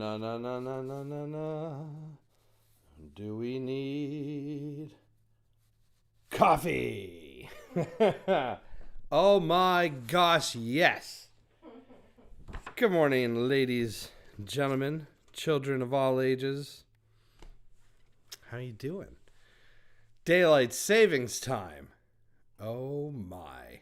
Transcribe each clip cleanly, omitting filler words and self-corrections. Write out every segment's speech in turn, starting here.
na na na na na na na. Do we need coffee? Oh my gosh, yes. Good morning, ladies, gentlemen, children of all ages. How you doing? Daylight savings time. Oh my.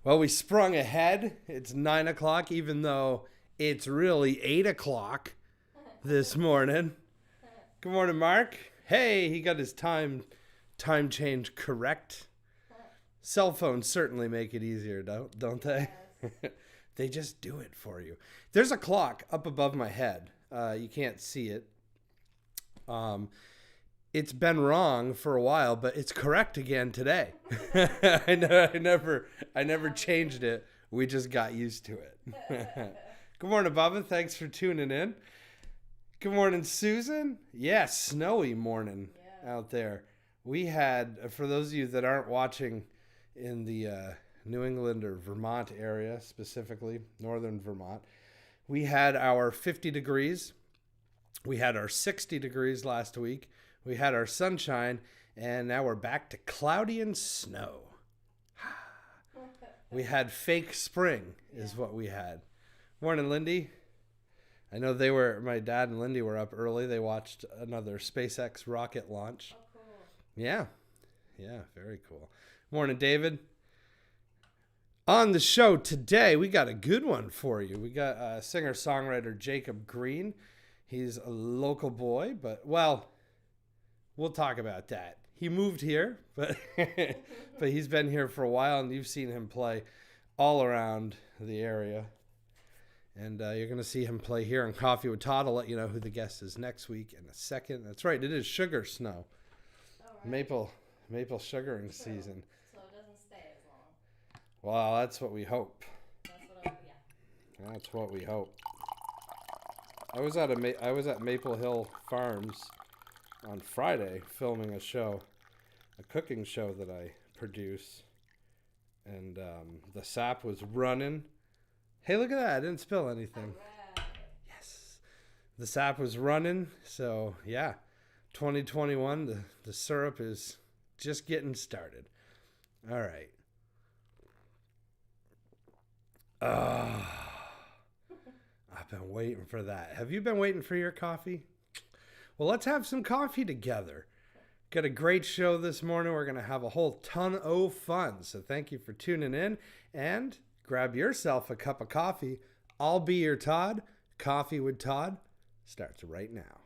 Well, we sprung ahead. It's 9 o'clock, even though it's really 8 o'clock this morning. Good morning, Mark. Hey, he got his time change correct. Cell phones certainly make it easier, don't they? Yes. They just do it for you. There's a clock up above my head. You can't see it. It's been wrong for a while, but it's correct again today. I never changed it. We just got used to it. Good morning, Bubba. Thanks for tuning in. Good morning, Susan. Yes, snowy morning out there. We had, for those of you that aren't watching in the New England or Vermont area, specifically northern Vermont, we had our 50 degrees. We had our 60 degrees last week. We had our sunshine, and now we're back to cloudy and snow. We had fake spring is what we had. Morning, Lindy. I know my dad and Lindy were up early. They watched another SpaceX rocket launch. Oh, cool. Yeah, very cool. Morning, David. On the show today, we got a good one for you. We got singer-songwriter Jacob Green. He's a local boy, but, well, we'll talk about that. He moved here, but but he's been here for a while, and you've seen him play all around the area. And you're going to see him play here on Coffee with Todd. I'll let you know who the guest is next week in a second. That's right, it is sugar snow. Right. Maple sugaring season. So it doesn't stay as long. Well, that's what we hope. That's what we hope. I was at Maple Hill Farms on Friday filming a cooking show that I produce, and the sap was running. Hey, look at that! I didn't spill anything. Right. Yes, the sap was running. So yeah, 2021. The syrup is just getting started. All right. I've been waiting for that. Have you been waiting for your coffee? Well, let's have some coffee together. Got a great show this morning. We're going to have a whole ton of fun. So thank you for tuning in, and grab yourself a cup of coffee. I'll be your Todd. Coffee with Todd starts right now.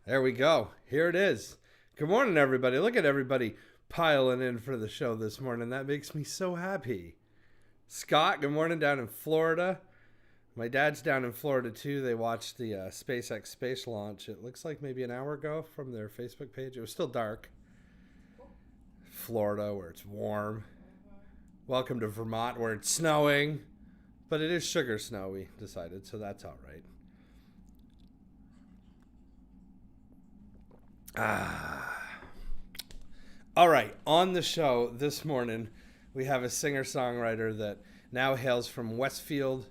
There we go. Here it is. Good morning, everybody. Look at everybody piling in for the show this morning. That makes me so happy. Scott, good morning down in Florida. My dad's down in Florida, too. They watched the SpaceX space launch. It looks like maybe an hour ago from their Facebook page. It was still dark. Florida, where it's warm. Welcome to Vermont, where it's snowing. But it is sugar snow, we decided, so that's all right. All right, on the show this morning, we have a singer-songwriter that now hails from West Charleston.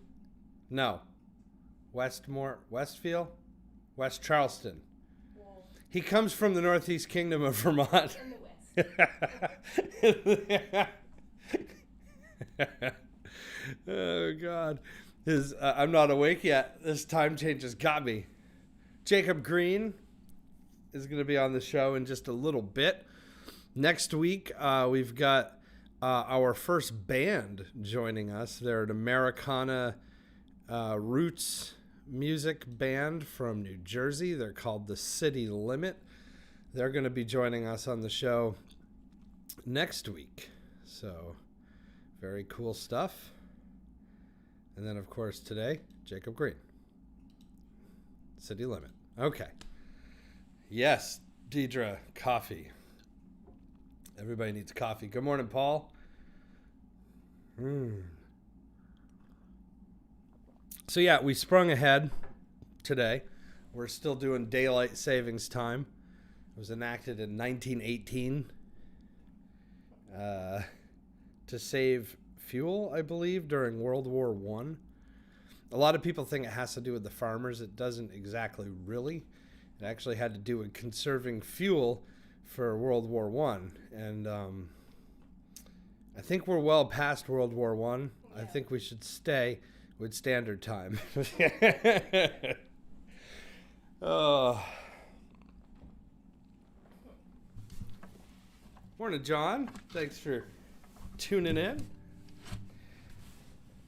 Well, He comes from the Northeast Kingdom of Vermont. in the West. Oh, God. I'm not awake yet. This time change has got me. Jacob Green is going to be on the show in just a little bit. Next week, we've got our first band joining us. They're an Americana roots music band from New Jersey. They're called The City Limit. They're going to be joining us on the show next week. So, very cool stuff. And then, of course, today, Jacob Green. City Limit. Okay. Yes, Deidre, coffee. Everybody needs coffee. Good morning, Paul. So, yeah, we sprung ahead today. We're still doing daylight savings time. It was enacted in 1918 to save fuel, I believe, during World War I. A lot of people think it has to do with the farmers. It doesn't exactly really. It actually had to do with conserving fuel for World War I. And I think we're well past World War I. Yeah. I think we should stay with standard time. Oh. Morning, John. Thanks for tuning in.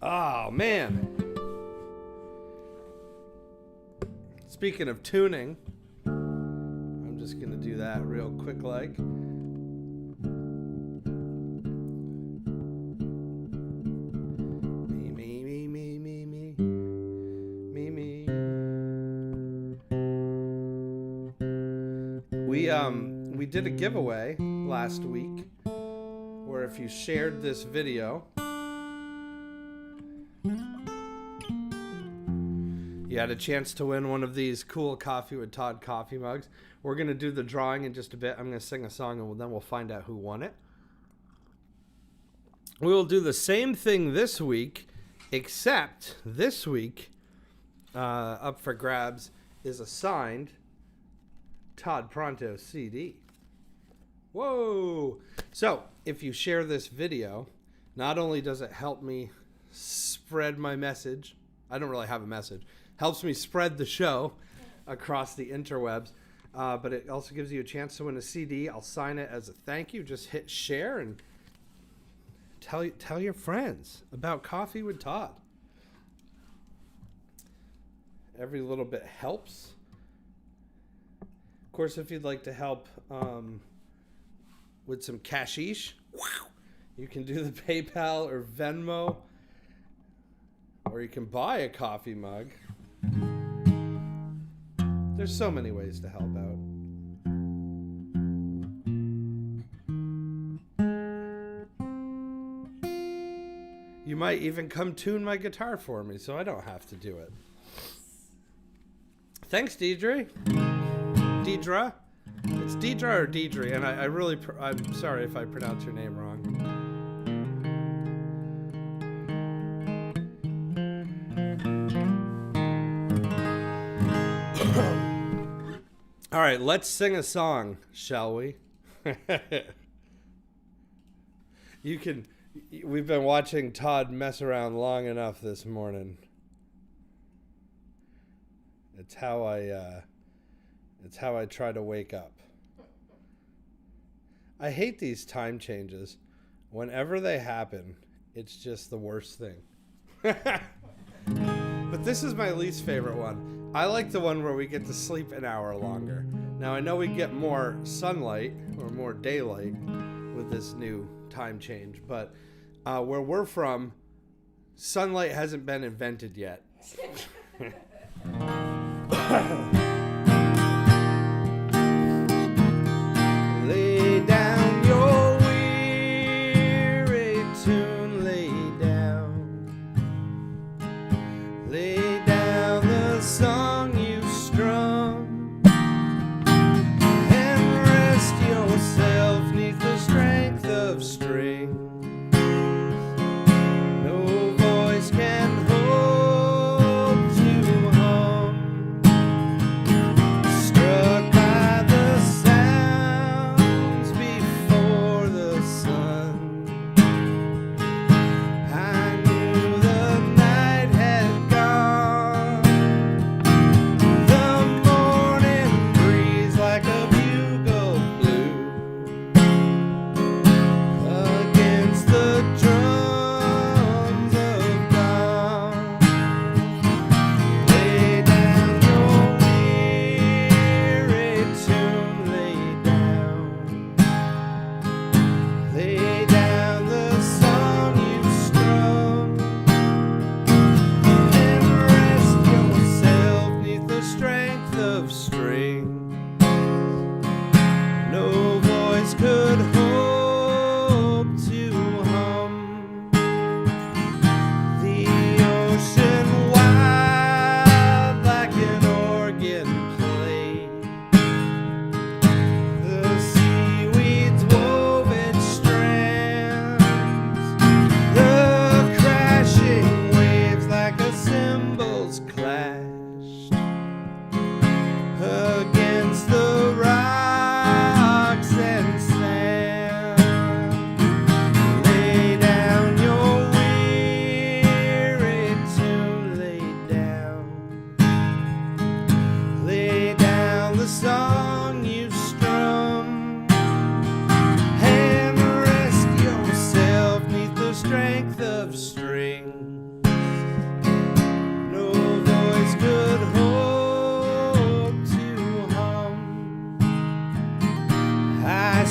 Oh, man. Speaking of tuning, I'm just going to do that real quick like. We did a giveaway last week where if you shared this video, you had a chance to win one of these cool Coffee with Todd coffee mugs. We're going to do the drawing in just a bit. I'm going to sing a song and then we'll find out who won it. We will do the same thing this week, except this week, up for grabs is a signed Todd Pronto CD. Whoa! So, if you share this video, not only does it help me spread my message, I don't really have a message, helps me spread the show across the interwebs, but it also gives you a chance to win a CD. I'll sign it as a thank you. Just hit share and tell your friends about Coffee with Todd. Every little bit helps. Of course, if you'd like to help with some cashish, you can do the PayPal or Venmo, or you can buy a coffee mug. There's so many ways to help out. You might even come tune my guitar for me, so I don't have to do it. Thanks, Deidre. Deidre? It's Deidre or Deidre, and I'm sorry if I pronounce your name wrong. All right, let's sing a song, shall we? We've been watching Todd mess around long enough this morning. It's how I try to wake up. I hate these time changes. Whenever they happen, it's just the worst thing. But this is my least favorite one. I like the one where we get to sleep an hour longer. Now, I know we get more sunlight or more daylight with this new time change, but where we're from, sunlight hasn't been invented yet. Lay down your weary tune, lay down. Lay down the song you've strung, and rest yourself 'neath the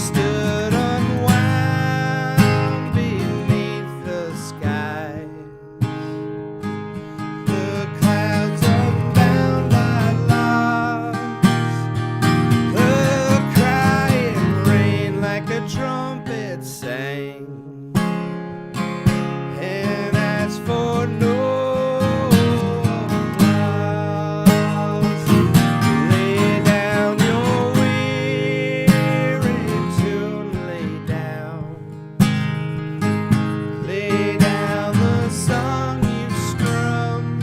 stood unwound beneath the sky. The clouds unbound I lost, the crying rain like a trumpet sang. And as for no applause, lay down your weary tune, lay down the song you strum,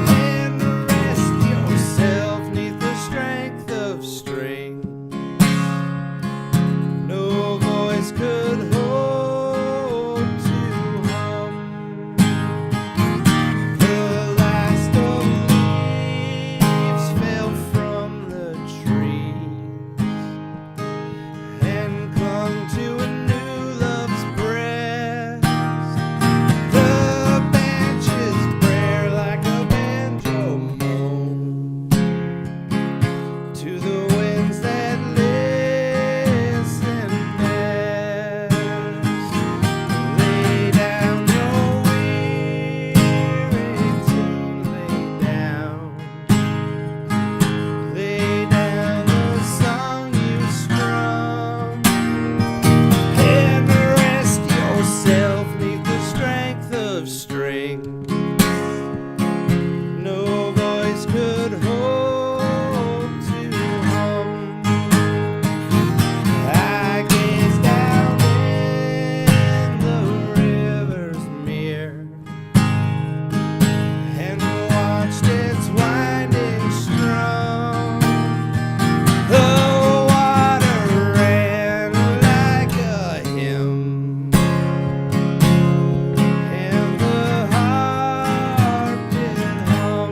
and rest yourself 'neath the strength of string. No voice could hold to hum. The last of leaves fell from the trees and clung to a new love's breast. The branches bare like a banjo moan to the winds that listen best. Lay down your weary tune, lay down the song you strum, and rest yourself 'neath the strength of string. No voice could hold to hum. I gazed down in the river's mirror and watched its winding strum. The water ran like a hymn, and the harp did hum.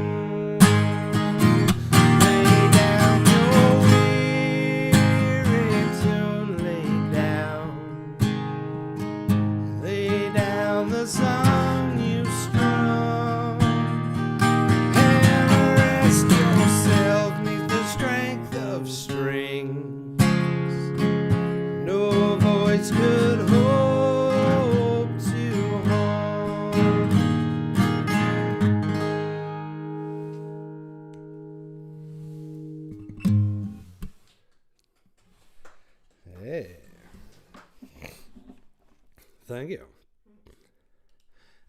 Lay down your weary tune, lay down the song you strum, and rest yourself 'neath the strength of strings. No voice could hope to harm. Hey. Thank you.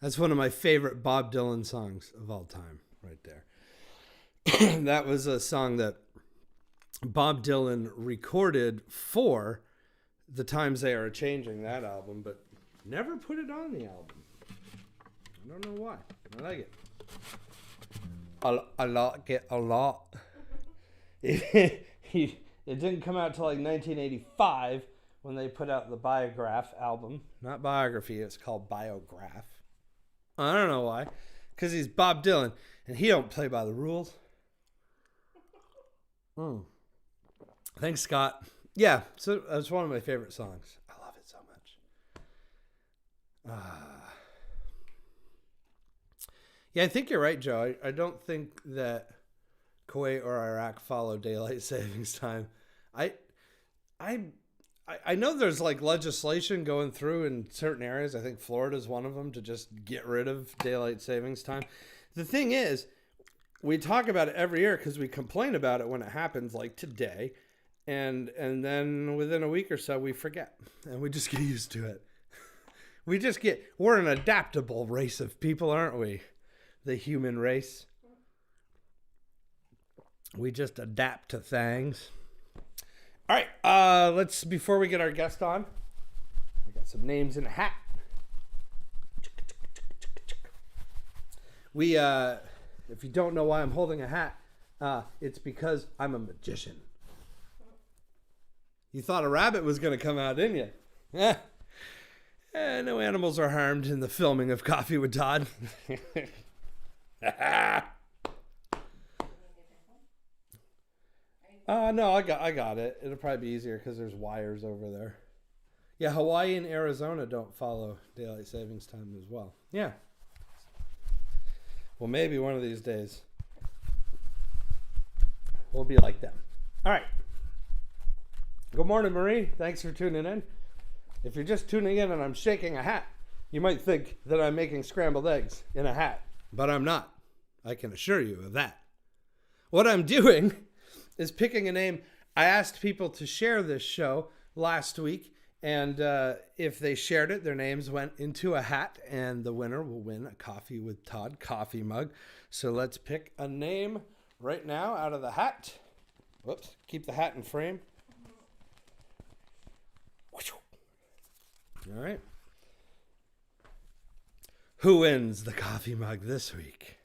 That's one of my favorite Bob Dylan songs of all time, right there. That was a song that Bob Dylan recorded for The Times They Are Changing, that album, but never put it on the album. I don't know why. I like it. I like it a lot. It didn't come out till like 1985 when they put out the Biograph album. Not biography, it's called Biograph. I don't know why. Because he's Bob Dylan and he don't play by the rules. Thanks, Scott. Yeah, so that's one of my favorite songs. I love it so much. Yeah, I think you're right, Joe. I don't think that Kuwait or Iraq follow daylight savings time. I know there's like legislation going through in certain areas. I think Florida's one of them to just get rid of daylight savings time. The thing is, we talk about it every year because we complain about it when it happens, like today, and then within a week or so we forget and we just get used to it. We're an adaptable race of people, aren't we? The human race. We just adapt to things. All right, let's, before we get our guest on, I got some names in a hat. If you don't know why I'm holding a hat, it's because I'm a magician. You thought a rabbit was going to come out, didn't you? Yeah. No animals are harmed in the filming of Coffee with Todd. No, I got it. It'll probably be easier because there's wires over there. Yeah, Hawaii and Arizona don't follow daylight savings time as well. Yeah. Well, maybe one of these days we'll be like them. All right. Good Good morning, Marie. Thanks for tuning in. If you're just tuning in and I'm shaking a hat, you might think that I'm making scrambled eggs in a hat, but I'm not. I can assure you of that. What I'm doing is picking a name. I asked people to share this show last week, and if they shared it, their names went into a hat, and the winner will win a Coffee with Todd coffee mug. So let's pick a name right now out of the hat. Whoops, keep the hat in frame. All right. Who wins the coffee mug this week?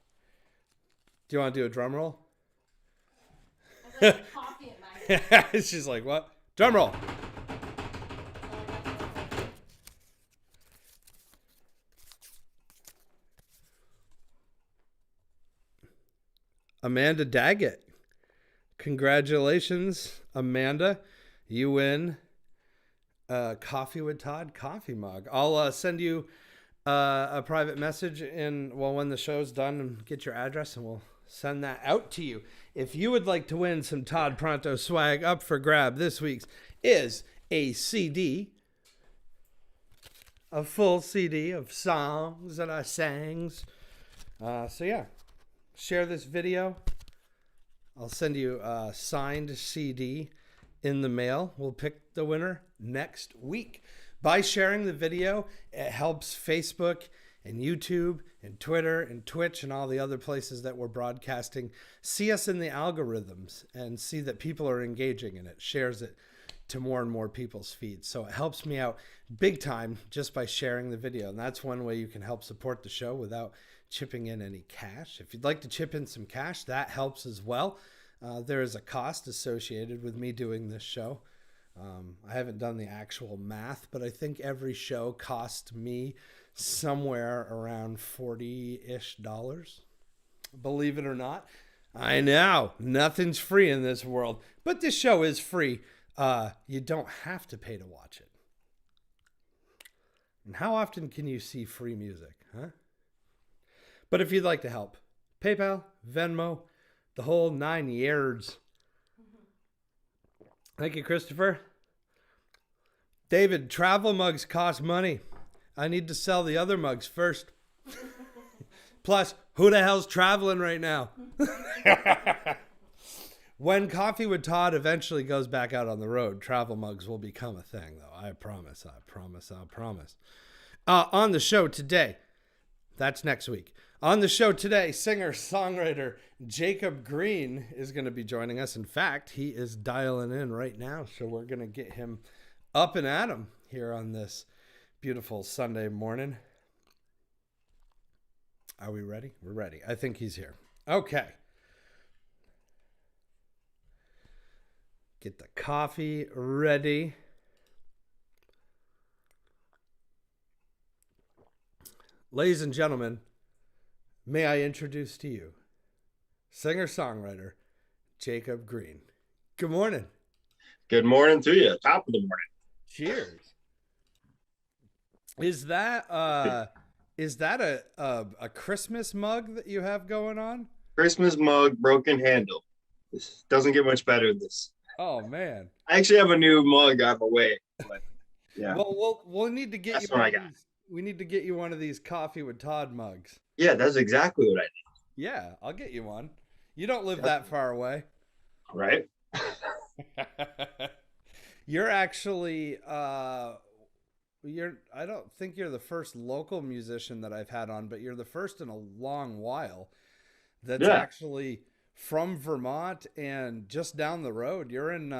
Do you want to do a drum roll? I feel like coffee in my head. She's like, what? Drum roll. Amanda Daggett. Congratulations, Amanda. You win Coffee with Todd coffee mug. I'll send you a private message when the show's done, and get your address, and we'll send that out to you. If you would like to win some Todd Pronto swag, up for grab this week's is a CD, a full CD of songs that I sang. So yeah, share this video. I'll send you a signed CD in the mail. We'll pick the winner next week. By sharing the video, it helps Facebook and YouTube and Twitter and Twitch and all the other places that we're broadcasting see us in the algorithms and see that people are engaging in it, shares it to more and more people's feeds. So it helps me out big time just by sharing the video. And that's one way you can help support the show without chipping in any cash. If you'd like to chip in some cash, that helps as well. There is a cost associated with me doing this show. I haven't done the actual math, but I think every show cost me somewhere around $40-ish. Believe it or not. I know, nothing's free in this world, but this show is free. You don't have to pay to watch it. And how often can you see free music, huh? But if you'd like to help, PayPal, Venmo, the whole 9 yards. Thank you, Christopher. David, travel mugs cost money. I need to sell the other mugs first. Plus, who the hell's traveling right now? When Coffee with Todd eventually goes back out on the road, travel mugs will become a thing, though. I promise. On the show today, that's next week. On the show today, singer-songwriter Jacob Green is going to be joining us. In fact, he is dialing in right now, so we're going to get him up and at 'em here on this beautiful Sunday morning. Are we ready? We're ready. I think he's here. Okay. Get the coffee ready. Ladies and gentlemen, may I introduce to you singer-songwriter Jacob Green. Good morning. Good morning to you. Top of the morning. Cheers. Is that a Christmas mug that you have going on? Christmas mug, broken handle. This doesn't get much better than this. Oh man. I actually have a new mug on the way. But yeah. Well, we'll need to get That's you what one I of got. these. We need to get you one of these Coffee with Todd mugs. Yeah, that's exactly what I Yeah, I'll get you one. You don't live that far away. need. Right? You're actually I don't think you're the first local musician that I've had on, but you're the first in a long while that's actually from Vermont and just down the road. You're in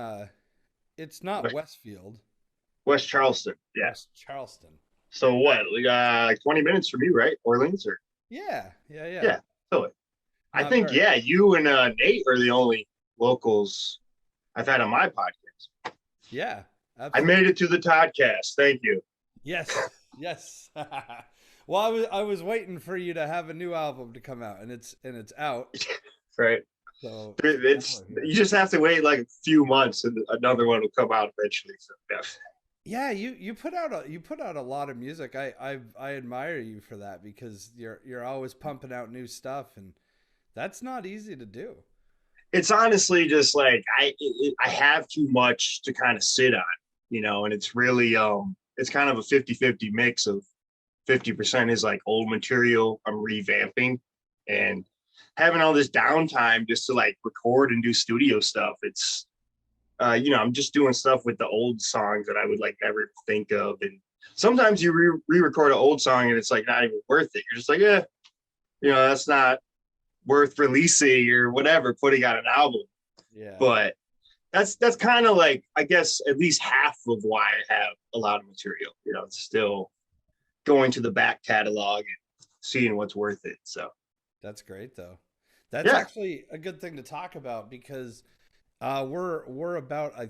it's not Westfield. West Charleston. Yeah. West Charleston. So what? Like 20 minutes from you, right? Orleans or Yeah. so I Not think very. you and Nate are the only locals I've had on my podcast. Yeah. I Absolutely. made it to the Toddcast. Thank you. Yes. Well, I was waiting for you to have a new album to come out, and it's out. Right. So It's you just have to wait like a few months and another one will come out eventually. So yeah. yeah, you put out a lot of music. I admire you for that because you're always pumping out new stuff, and that's not easy to do. it's honestly just like I have too much to kind of sit on, and it's really it's kind of a 50-50 mix of 50% is like old material I'm revamping, and having all this downtime just to like record and do studio stuff. It's I'm just doing stuff with the old songs that I would like never think of. And sometimes you re-record an old song and it's like not even worth it. You're just like, yeah, that's not worth releasing or whatever, putting out an album. Yeah. But that's kind of like, I guess, at least half of why I have a lot of material. It's still going to the back catalog and seeing what's worth it. So That's great though. That's yeah, actually a good thing to talk about because we're about I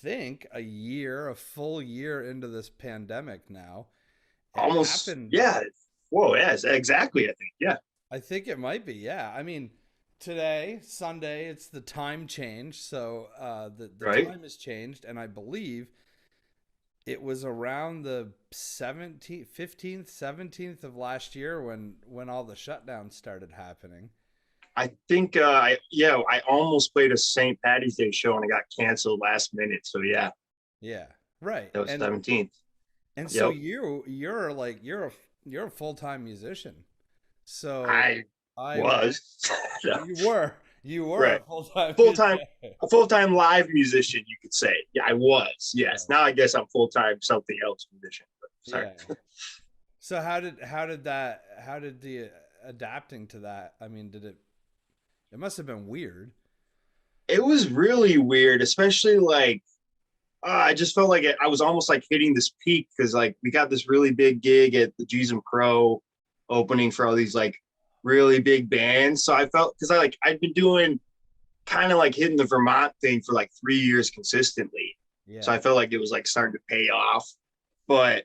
think a full year into this pandemic now. It almost, happened. yeah. Whoa, yes, exactly. I think, yeah, I think it might be. Yeah. I mean, today, Sunday, it's the time change, so the right. time has changed, and I believe it was around the 17th, 15th, 17th of last year when all the shutdowns started happening. I think, I almost played a St. Patty's Day show and it got canceled last minute. So yeah, Yeah. Right. that was 17th. And so Yep. you're a full-time musician. So I I was you were a right. full-time Full musician. time, a full time live musician, you could say. Yeah, I was. Yes. Now I guess I'm full time something else musician. But sorry. Yeah. So how did the adapting to that? I mean, it must have been weird. It was really weird, especially like I just felt like I was almost like hitting this peak because like we got this really big gig at the G's and Crow opening for all these like really big bands. So I felt because I'd been doing kind of like hitting the Vermont thing for like 3 years consistently. So Yeah. I felt like it was like starting to pay off. But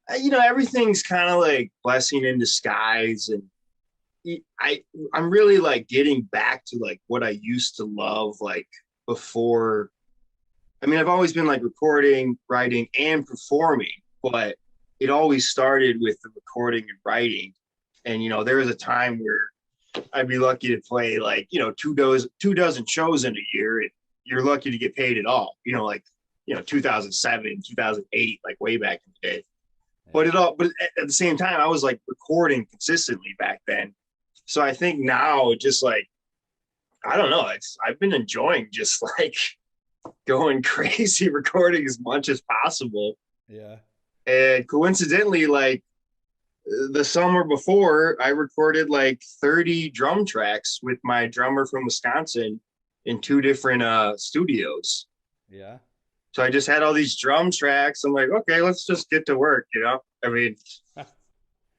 everything's kind of like blessing in disguise, and I'm really like getting back to like what I used to love like before. I mean, I've always been like recording, writing, and performing, but it always started with the recording and writing. And there was a time where I'd be lucky to play like two dozen shows in a year, and you're lucky to get paid at all. 2007, 2008, like way back in the day. Yeah. But at the same time, I was like recording consistently back then. So I think now it just like I don't know. I've been enjoying just like going crazy recording as much as possible. Yeah. And coincidentally, like the summer before, I recorded like 30 drum tracks with my drummer from Wisconsin in two different studios. Yeah. So I just had all these drum tracks. I'm like, okay, let's just get to work. I mean,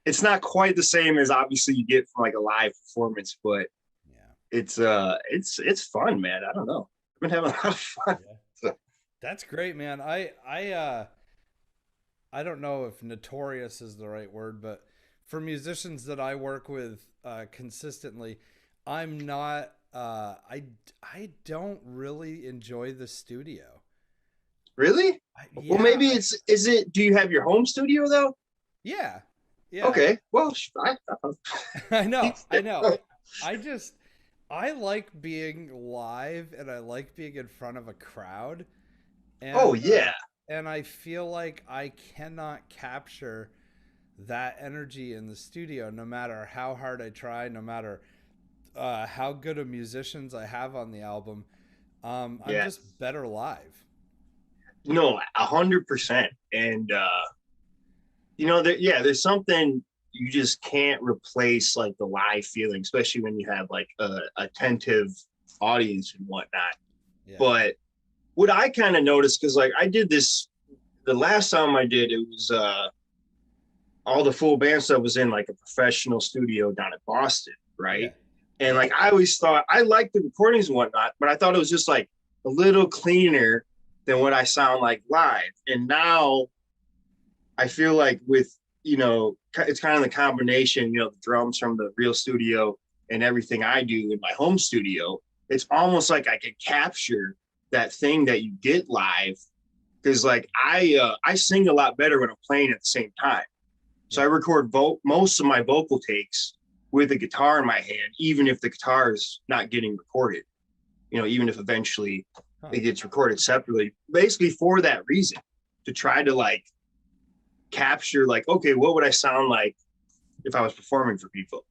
it's not quite the same as obviously you get from like a live performance, but Yeah. it's fun, man. I don't know. I've been having a lot of fun. Yeah. So, That's great, man. I don't know if notorious is the right word, but for musicians that I work with consistently, I'm not I don't really enjoy the studio. really? Well, Yeah, maybe is it, do you have your home studio though? yeah. Yeah. Okay. Well, I know. I know. I just I like being live and I like being in front of a crowd oh, and yeah. I feel like I cannot capture that energy in the studio no matter how hard I try, no matter how good of musicians I have on the album. I'm Yeah. just better live. No, 100%. And there's something you just can't replace like the live feeling, especially when you have like a attentive audience and whatnot. Yeah. But what I kind of noticed, because like I did this the last time I did, it was all the full band stuff was in like a professional studio down in Boston, Yeah. right? And like I always thought I liked the recordings and whatnot, but I thought it was just like a little cleaner than what I sound like live. And now I feel like with, it's kind of the combination, the drums from the real studio and everything I do in my home studio. It's almost like I can capture that thing that you get live. Cause like I sing a lot better when I'm playing at the same time. So I Yeah. record most of my vocal takes with a guitar in my hand, even if the guitar is not getting recorded, even if eventually it gets recorded separately, basically for that reason, to try to like capture like, okay, what would I sound like if I was performing for people?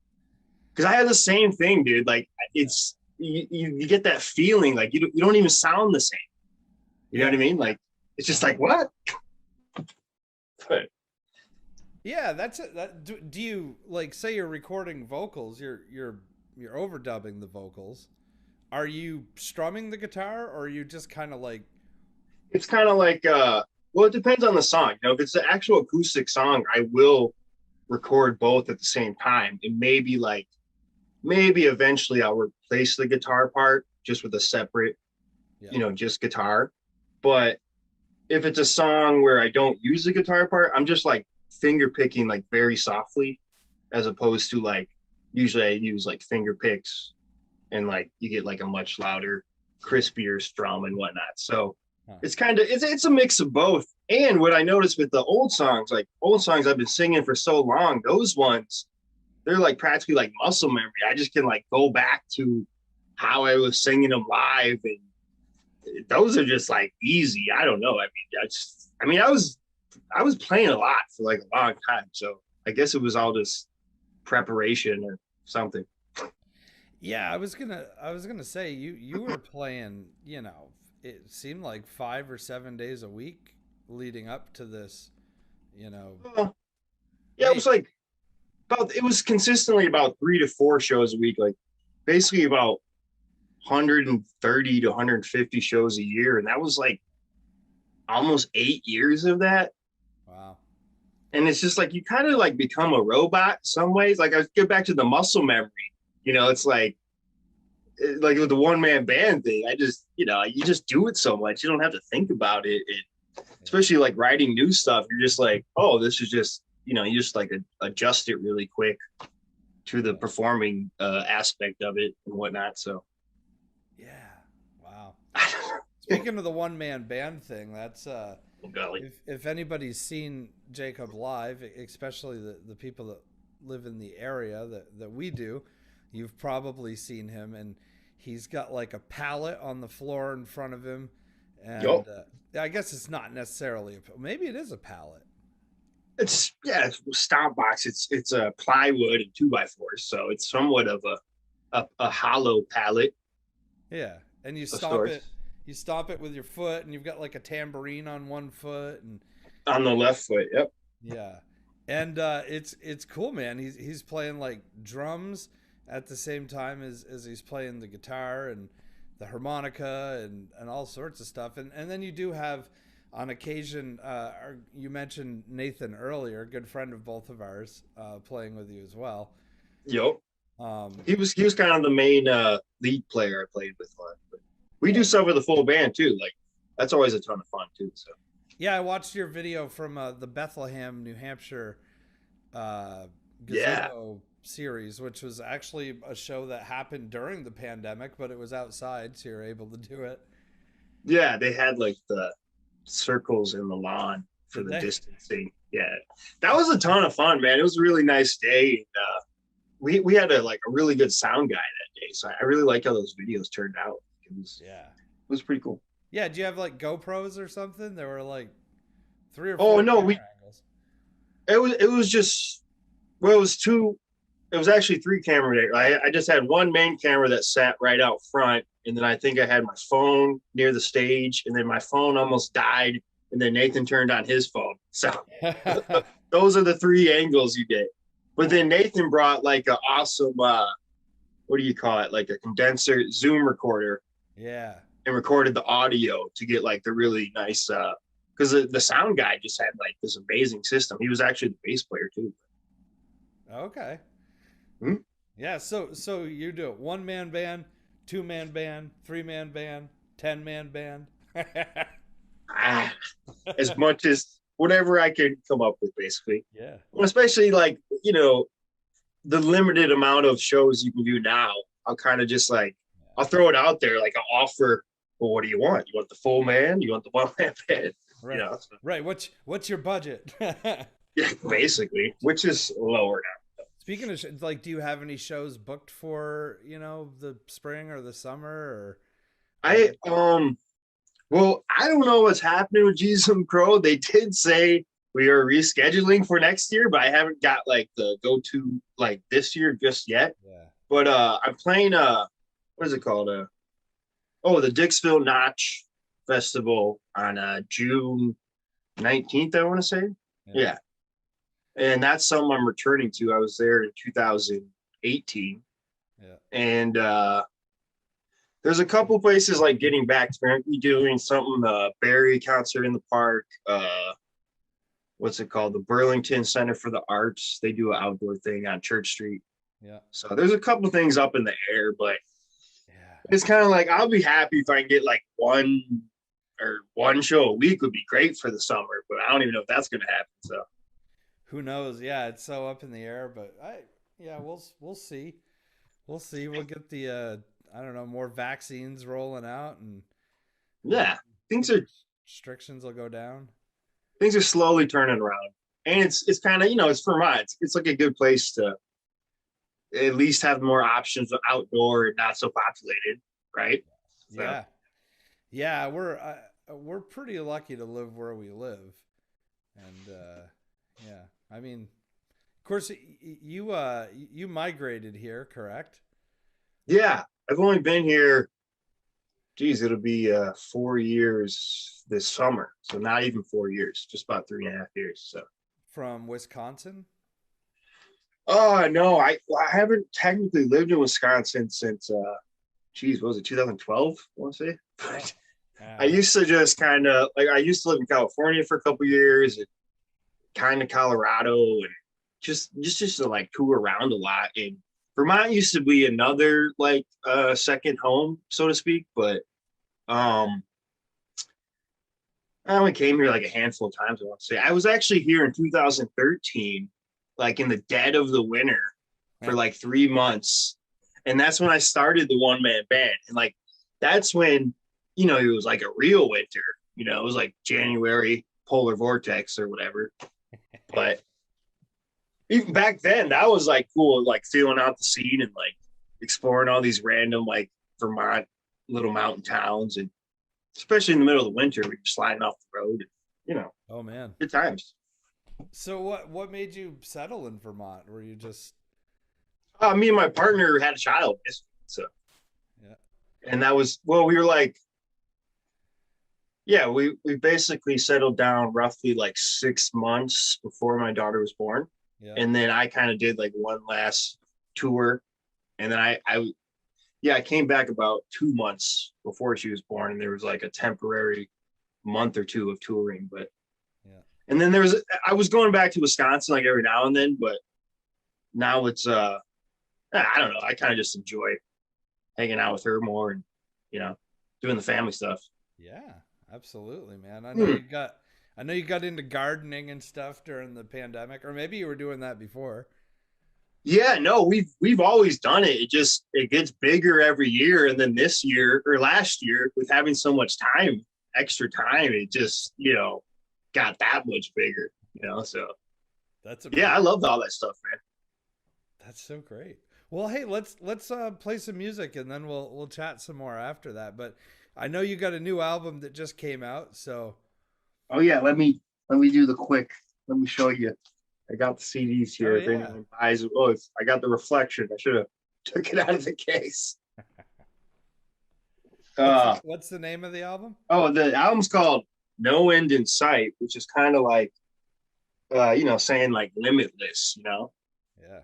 Because I had the same thing, dude. Like it's, you get that feeling like you don't even sound the same. You know what I mean? Like, it's just like, what? But Yeah, that's it. Do you like say you're recording vocals, you're overdubbing the vocals. Are you strumming the guitar or are you just kind of like it's kind of like, well, it depends on the song. If it's an actual acoustic song, I will record both at the same time. And maybe eventually I'll replace the guitar part just with a separate, just guitar. But if it's a song where I don't use the guitar part, I'm just like finger picking like very softly, as opposed to like usually I use like finger picks and like you get like a much louder, crispier strum and whatnot. So it's kind of it's a mix of both. And what I noticed with the old songs I've been singing for so long, those ones, they're like practically like muscle memory. I just can like go back to how I was singing them live, and those are just like easy. I don't know. I was playing a lot for like a long time, so I guess it was all just preparation or something. Yeah, I was gonna say you were playing, it seemed like 5 or 7 days a week leading up to this, Yeah, it was like it was consistently about 3 to 4 shows a week, like basically about 130 to 150 shows a year, and that was like almost 8 years of that. Wow. And it's just like you kind of like become a robot in some ways. Like I get back to the muscle memory, it's like with the one man band thing, I just, you just do it so much. You don't have to think about it. Especially like writing new stuff. You're just like, oh, this is just, you just like adjust it really quick to the performing aspect of it and whatnot. So. Yeah. Wow. Speaking of the one man band thing, that's, if anybody's seen Jacob live, especially the people that live in the area that we do, you've probably seen him, and he's got like a pallet on the floor in front of him, and I guess it's not necessarily maybe it is a pallet. It's stomp box. It's a plywood and 2x4, so it's somewhat of a hollow pallet. Yeah, and you stomp it. You stomp it with your foot, and you've got like a tambourine on one foot and on the left foot. Yep. Yeah, and it's cool, man. He's playing like drums at the same time as he's playing the guitar and the harmonica and all sorts of stuff. And then you do have on occasion, you mentioned Nathan earlier, a good friend of both of ours, playing with you as well. Yep. He was kind of the main lead player I played with. But we do stuff with the full band too. Like that's always a ton of fun too. So. Yeah, I watched your video from the Bethlehem, New Hampshire Gazebo series, which was actually a show that happened during the pandemic, but it was outside, so you're able to do it. Yeah, they had like the circles in the lawn for the distancing. Yeah, that was a ton of fun, man. It was a really nice day. And, we had a really good sound guy that day, so I really like how those videos turned out. It was pretty cool. Yeah, do you have like GoPros or something? There were like 3 or 4. Oh no, angles. It was just it was 2. It was actually 3 camera days. I just had one main camera that sat right out front, and then I think I had my phone near the stage, and then my phone almost died, and then Nathan turned on his phone. So those are the 3 angles you get. But then Nathan brought like an awesome what do you call it? Like a condenser Zoom recorder. Yeah. And recorded the audio to get like the really nice because the sound guy just had like this amazing system. He was actually the bass player too. Okay. Hmm? Yeah, so you do it 1-man band, 2-man band, 3-man band, 10-man band. As much as whatever I could come up with, basically. Yeah. Well, especially like the limited amount of shows you can do now. I'll kind of just like I'll throw it out there, like I'll offer. Well, what do you want? You want the full man? You want the 1-man band? Right. Right. What's your budget? Yeah, basically, which is lower now. Speaking of like, do you have any shows booked for the spring or the summer or what? I well, I don't know what's happening with Jesus and Crow. They did say we are rescheduling for next year, but I haven't got like the go to like this year just yet. Yeah. But I'm playing what is it called? The Dixville Notch Festival on June 19th, I want to say. Yeah. And that's something I'm returning to. I was there in 2018. Yeah. And there's a couple places like getting back to currently doing something, Barry concert in the park. What's it called? The Burlington Center for the Arts. They do an outdoor thing on Church Street. Yeah. So there's a couple things up in the air, but Yeah. it's kind of like I'll be happy if I can get like one show a week would be great for the summer, but I don't even know if that's gonna happen. So Who knows? Yeah, it's so up in the air, but we'll see. We'll see. We'll get the I don't know, more vaccines rolling out and yeah, things are restrictions will go down. slowly turning around. And it's kind of, it's Vermont. It's like a good place to at least have more options of outdoor and not so populated, right? So, Yeah. Yeah, we're pretty lucky to live where we live. And yeah. I mean, of course you migrated here, correct? yeah, I've only been here, geez, it'll be 4 years this summer. So not even 4 years, just about 3.5 years. So From Wisconsin? oh no, I haven't technically lived in Wisconsin since geez, what was it, 2012? I want to say. Oh, yeah. I used to just kind of like I used to live in California for a couple years and kind of Colorado and just to like tour around a lot. And Vermont used to be another like second home, so to speak. But I only came here like a handful of times, I want to say. I was actually here in 2013, like in the dead of the winter for like 3 months. And that's when I started the one-man band. And like that's when, it was like a real winter. It was like January, polar vortex or whatever. But even back then, that was like cool, like feeling out the scene and like exploring all these random like Vermont little mountain towns, and especially in the middle of the winter, we were sliding off the road. Oh man. Good times. So what made you settle in Vermont? Were you just Me and my partner had a child, so yeah. And that was we were like, yeah, we basically settled down roughly like 6 months before my daughter was born. Yeah. And then I kind of did like one last tour. And then I came back about 2 months before she was born. And there was like a temporary month or two of touring. But Yeah. And then I was going back to Wisconsin like every now and then. But now it's, I don't know. I kind of just enjoy hanging out with her more and, doing the family stuff. Yeah, absolutely, man. I know you got into gardening and stuff during the pandemic, or maybe you were doing that before. Yeah, no, we've always done it. It gets bigger every year, and then this year or last year, with having so much extra time, it just got that much bigger. So That's yeah, I love all that stuff, man. That's so great. Well, hey, let's play some music and then we'll chat some more after that. But I know you got a new album that just came out, so. Oh yeah, let me do the quick. Let me show you. I got the CDs here. Oh, if yeah. anyone buys it, I got the Reflection. I should have took it out of the case. What's the name of the album? Oh, the album's called No End in Sight, which is kind of like, saying like limitless, Yeah.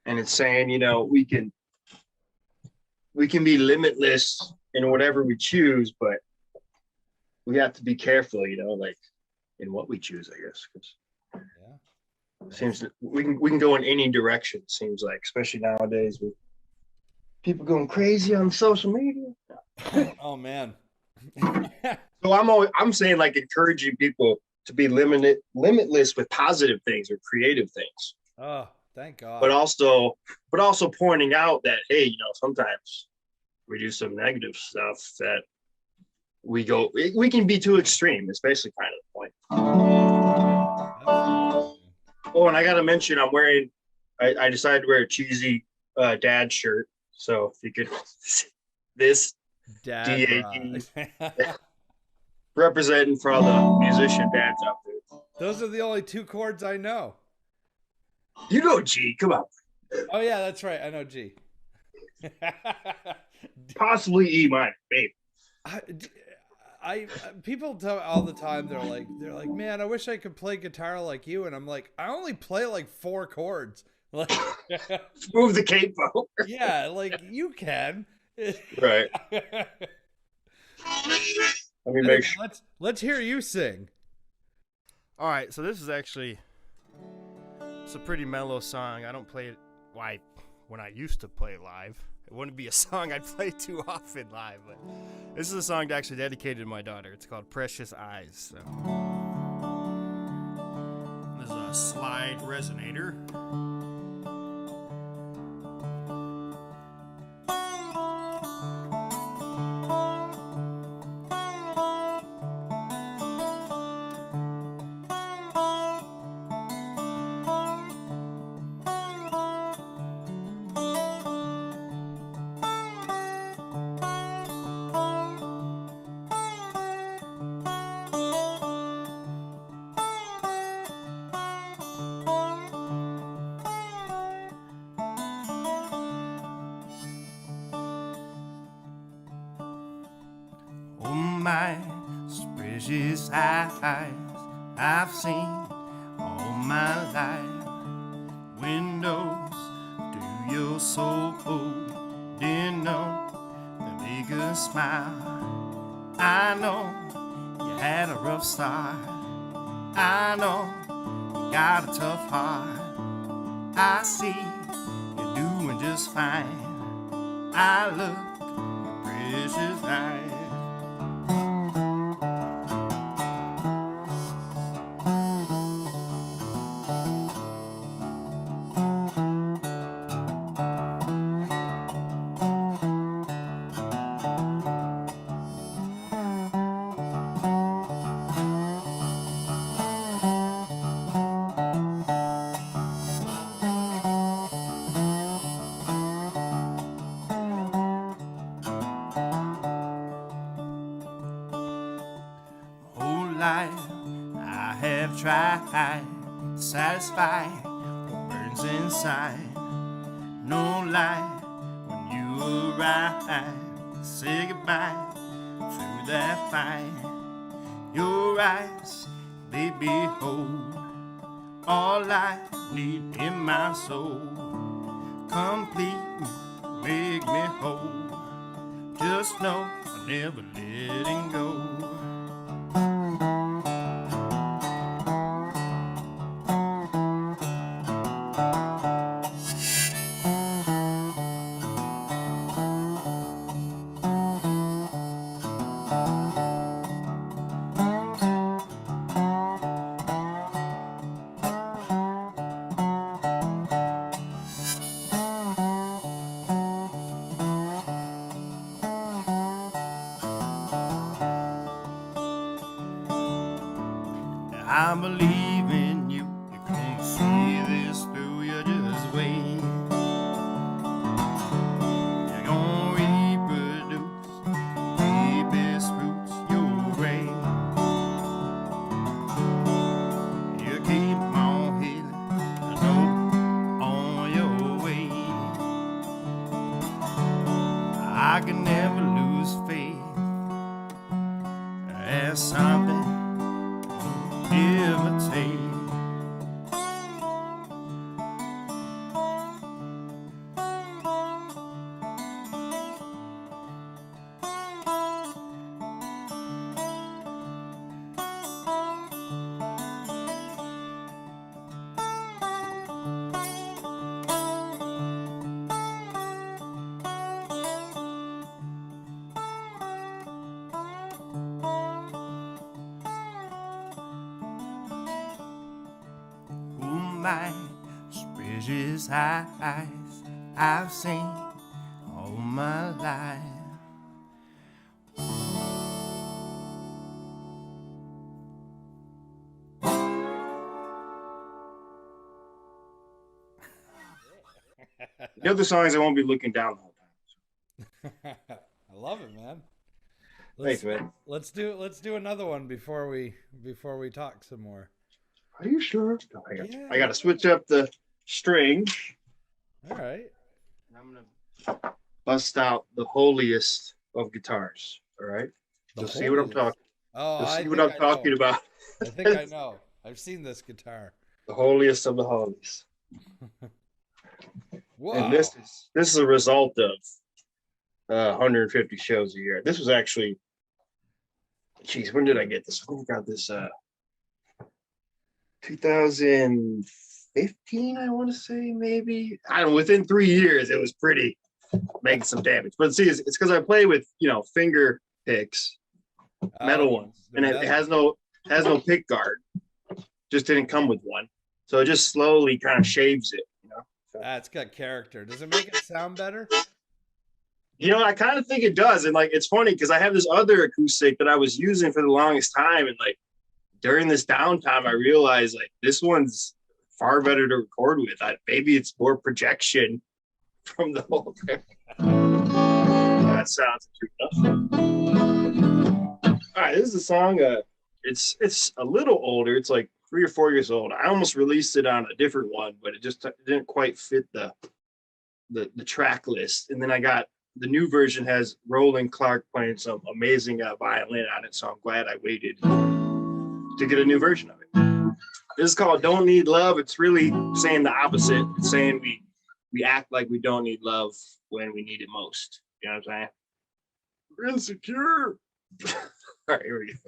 and it's saying, we can be limitless in whatever we choose, but we have to be careful, like in what we choose, I guess. 'Cause Yeah. it seems that we can go in any direction. It seems like, especially nowadays with people going crazy on social media. Oh man. So I'm saying like encouraging people to be limitless with positive things or creative things. Oh, thank God. But also pointing out that, hey, sometimes we do some negative stuff that we can be too extreme. It's basically kind of the point. Absolutely. Oh, and I got to mention, I'm wearing I decided to wear a cheesy dad shirt. So if you could, this Dad DAD rock. representing for all the musician dads out there. Those are the only two chords I know. You know, G, come on. Oh yeah, that's right. I know G. Possibly E minor, maybe. I, people tell all the time they're like, man, I wish I could play guitar like you, and I'm like, I only play like 4 chords. Like, Move the capo. yeah, like you can. Right. Let me make sure. Let's hear you sing. All right, so this is actually it's a pretty mellow song. I don't play it when I used to play live. It wouldn't be a song I'd play too often live, but this is a song actually dedicated to my daughter. It's called Precious Eyes. So. There's a slide resonator. Oh my precious eyes, I've seen all my life. Windows to your soul, opening up the biggest smile. I know you had a rough start. I know you got a tough heart. I see you're doing just fine. I look your precious eyes. Whole life I have tried to satisfy what burns inside. No lie when you arrive, say goodbye through that fight. Your eyes, they behold all I need in my soul. Complete me, make me whole. Just know I'm never letting go. I believe in you. You can't see this through. You just wait. You're gonna reproduce deepest roots. You're great. You keep on healing. I know on your way. I can never lose faith. There's something imitate. My precious eyes, I've seen all my life. The other songs, I won't be looking down the whole time. I love it, man. Thanks, man. Let's do another one before we talk some more. Are you sure? No, Yeah. I got to switch up the string. All right. I'm gonna bust out the holiest of guitars. All right. You'll see what I'm talking. Oh, You'll I see what think I'm I talking know. about. I think I know. I've seen this guitar. The holiest of the holies. Whoa. And this is a result of 150 shows a year. This was actually, geez, when did I get this? I think I got this 2015, I want to say, maybe. I don't know, within 3 years, it was pretty making some damage. But see, it's because I play with, finger picks, metal ones, the and it metal. has no pick guard. Just didn't come with one. So it just slowly kind of shaves it, So. It's got character. Does it make it sound better? I kind of think it does. And it's funny because I have this other acoustic that I was using for the longest time. And during this downtime, I realized this one's far better to record with. Maybe it's more projection from the whole thing. That sounds true enough. All right, this is a song. It's a little older. It's 3 or 4 years old. I almost released it on a different one, but it just didn't quite fit the track list. And then I got the new version has Roland Clark playing some amazing violin on it. So I'm glad I waited to get a new version of it. This is called Don't Need Love. It's really saying the opposite. It's saying we act like we don't need love when we need it most. You know what I'm saying? We're insecure. All right, here we go.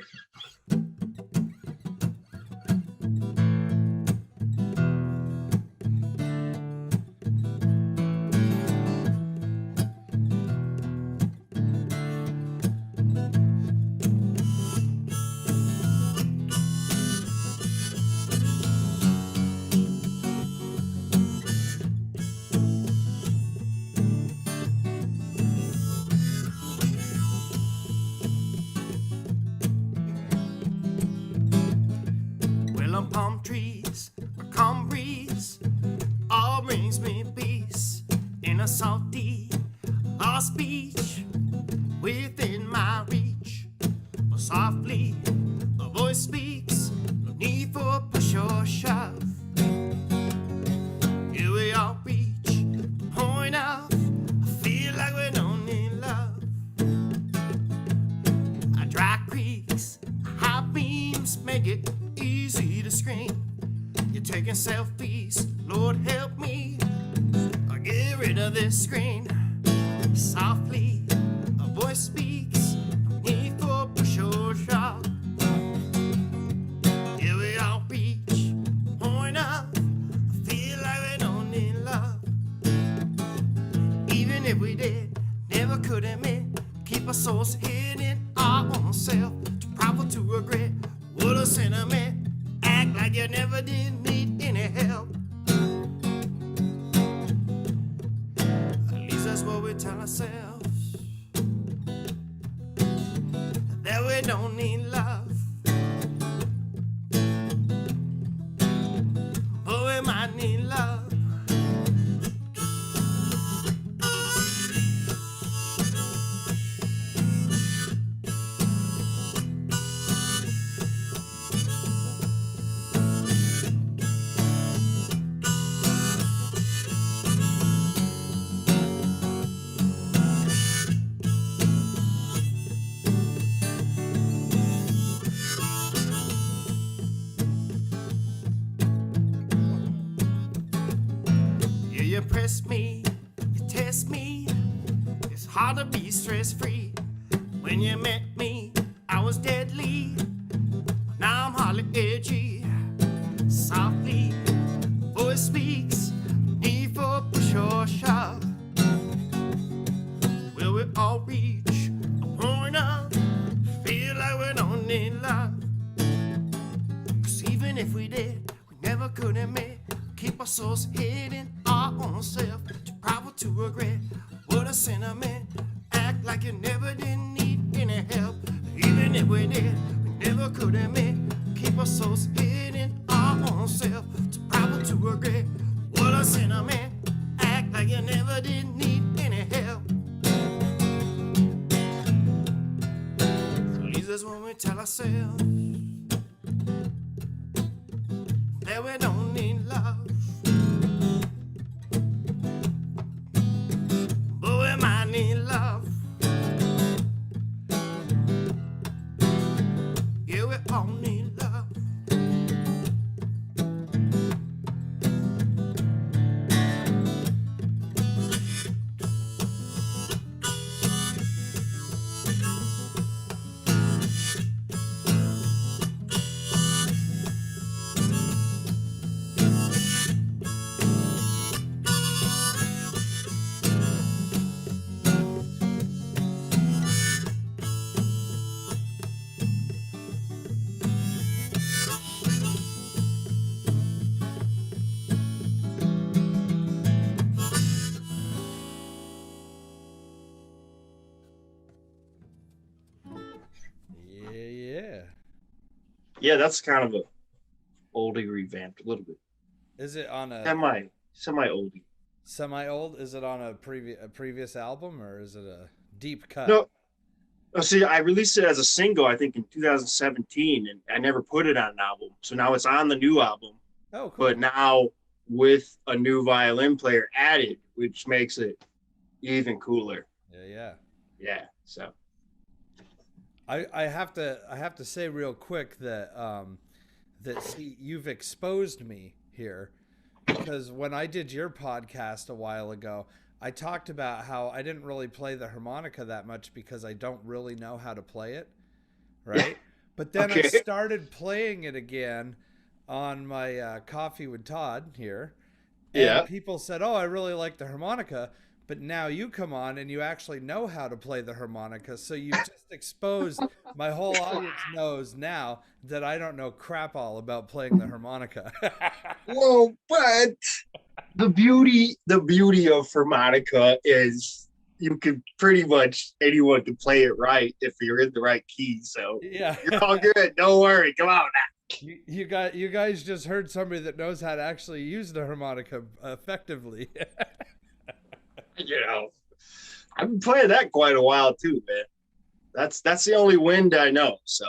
Palm trees, a calm breeze, all brings me peace in a salty lost beach within my reach. But softly, a voice speaks, no need for a push or shove. Here we all reach the point of, I feel like we don't need love. Dry creeks, high beams make it easy to scream. You're taking selfies, Lord help me, or get rid of this screen. Softly, a voice speaks, no need for a push or shove. Here we all reach the point of, I feel like we don't need love. Even if we did, never could admit, keep our souls hidden our own self, too proud to regret. What a sentiment, act like you never did need any help. At least that's what we tell ourselves, that we don't need love, but we might need love. You press me, you test me. It's hard to be stress-free. When you met me, I was deadly. Now I'm hardly edgy. Softly, voice speaks, need for a push or shove. Will we all reach a point of, feel like we don't need love? 'Cause even if we did, we never could admit, keep our souls hidden our own self, too proud to regret. What a sentiment, act like you never did need any help. Even if we did, we never could admit, keep our souls hidden our own self, too proud to regret. What a sentiment, act like you never did need any help. At least that's when we tell ourselves that we don't need love, but we might need love. Yeah, we all need love. Yeah. Yeah, that's kind of a oldie revamped a little bit. Is it on a Semi oldie. semi-old? Is it on a previous album, or is it a deep cut? No, oh, see, I released it as a single, I think, in 2017, and I never put it on an album. So now it's on the new album, Oh, cool. but now with a new violin player added, which makes it even cooler. Yeah. Yeah. So I have to say real quick that see, you've exposed me here, because when I did your podcast a while ago, I talked about how I didn't really play the harmonica that much because I don't really know how to play it, right? But then I Okay. started playing it again on my Coffee with Todd here, and Yeah. people said, "Oh, I really like the harmonica." But now you come on and you actually know how to play the harmonica, so you just exposed my whole audience knows now that I don't know crap all about playing the harmonica. whoa, but the beauty of harmonica is you can pretty much anyone can play it right if you're in the right key. So Yeah. you're all good. Don't worry. Come on now. You guys just heard somebody that knows how to actually use the harmonica effectively. You know, I've been playing that quite a while too, man. That's the only wind I know. So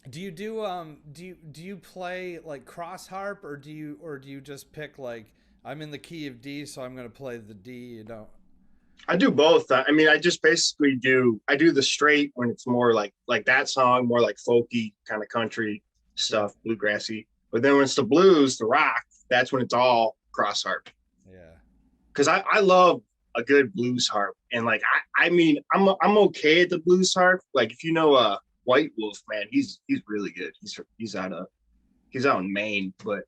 Do you play like cross harp, or do you just pick like, I'm in the key of D, so I'm gonna play the D, you know? I do both. I mean, I just basically I do the straight when it's more like that song, more like folky kind of country stuff, bluegrassy. But then when it's the blues, the rock, that's when it's all cross harp. Yeah. Because I love a good blues harp, and like I mean I'm okay at the blues harp. Like if you know White Wolf, man, he's really good. He's out in Maine, but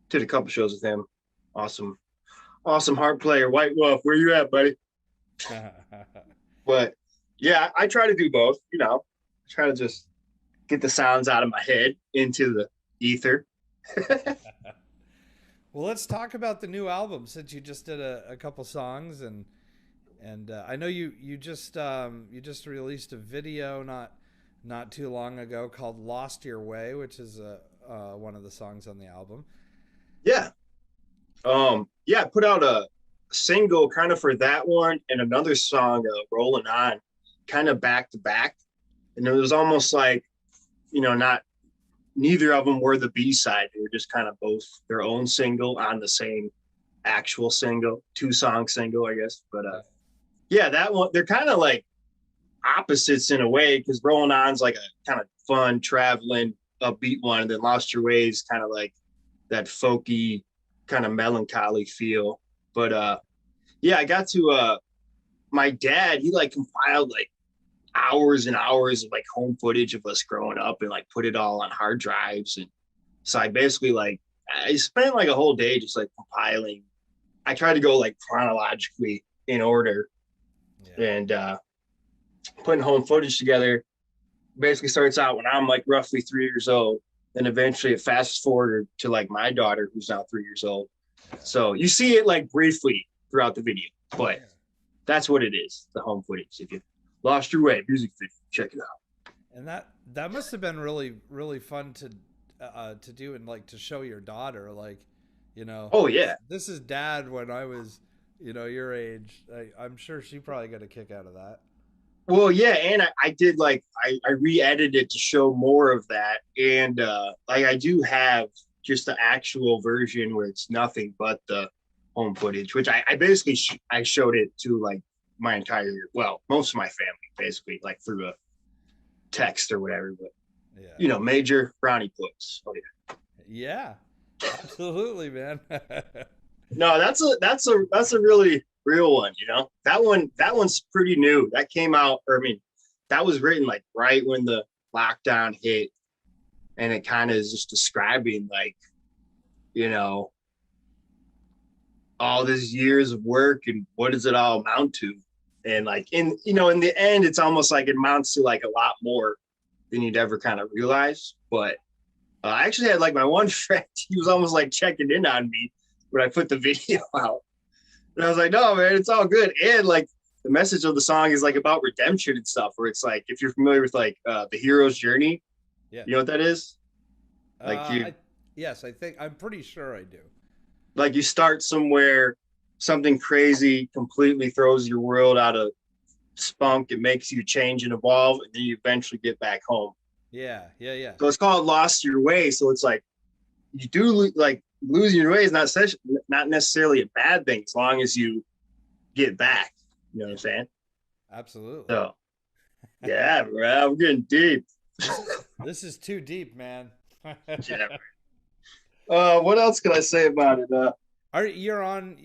did a couple shows with him. Awesome harp player. White Wolf, where you at, buddy? But yeah, I try to do both. You know, I try to just get the sounds out of my head into the ether. Well, let's talk about the new album, since you just did a couple songs, and I know you just released a video not too long ago called "Lost Your Way," which is one of the songs on the album. Yeah. Yeah, I put out a single kind of for that one and another song, Rolling On, kind of back to back. And it was almost like, you know, neither of them were the B-side. They were just kind of both their own single on the same actual single, 2-song single, I guess. But yeah, that one, they're kind of like opposites in a way, because Rolling On's like a kind of fun, traveling, upbeat one, and then Lost Your Way is kind of like that folky, kind of melancholy feel. But yeah, I got to my dad, he like compiled like hours and hours of like home footage of us growing up and like put it all on hard drives. And so I basically like I spent like a whole day just like compiling. I tried to go like chronologically in order. Yeah. And putting home footage together. Basically starts out when I'm like roughly 3 years old. Then eventually it fast forwarded to like my daughter, who's now 3 years old. So you see it like briefly throughout the video, but that's what it is, the home footage. If you lost your way, music video, check it out. And that must have been really fun to do, and like to show your daughter, like, you know. Oh yeah. This is Dad when I was you know, your age. I'm sure she probably got a kick out of that. Well, yeah, and I did like I re-edited it to show more of that, and like I do have just the actual version where it's nothing but the home footage, which I basically I showed it to like my entire, well, most of my family basically, like through a text or whatever. But Yeah. you know, major brownie points. Oh yeah. Yeah. Absolutely, man. No, that's a really real one. You know, that one's pretty new. That came out, or I mean, that was written like right when the lockdown hit, and it kind of is just describing like, you know, all these years of work and what does it all amount to, and like in in the end, it's almost like it amounts to like a lot more than you'd ever kind of realize. But I actually had like my one friend, he was almost like checking in on me when I put the video out. And I was like, no, man, it's all good. And like the message of the song is like about redemption and stuff, where it's like, if you're familiar with like the hero's journey, Yeah. you know what that is? Like yes, I think I'm pretty sure I do. like you start somewhere, something crazy completely throws your world out of spunk. It makes you change and evolve, and then you eventually get back home. Yeah, yeah, yeah. So it's called Lost Your Way. So it's like you do like losing your way is not necessarily a bad thing as long as you get back. You know what I'm saying? Absolutely. So yeah, bro, we're getting deep. This is too deep, man. Yeah. What else can I say about it? Are you on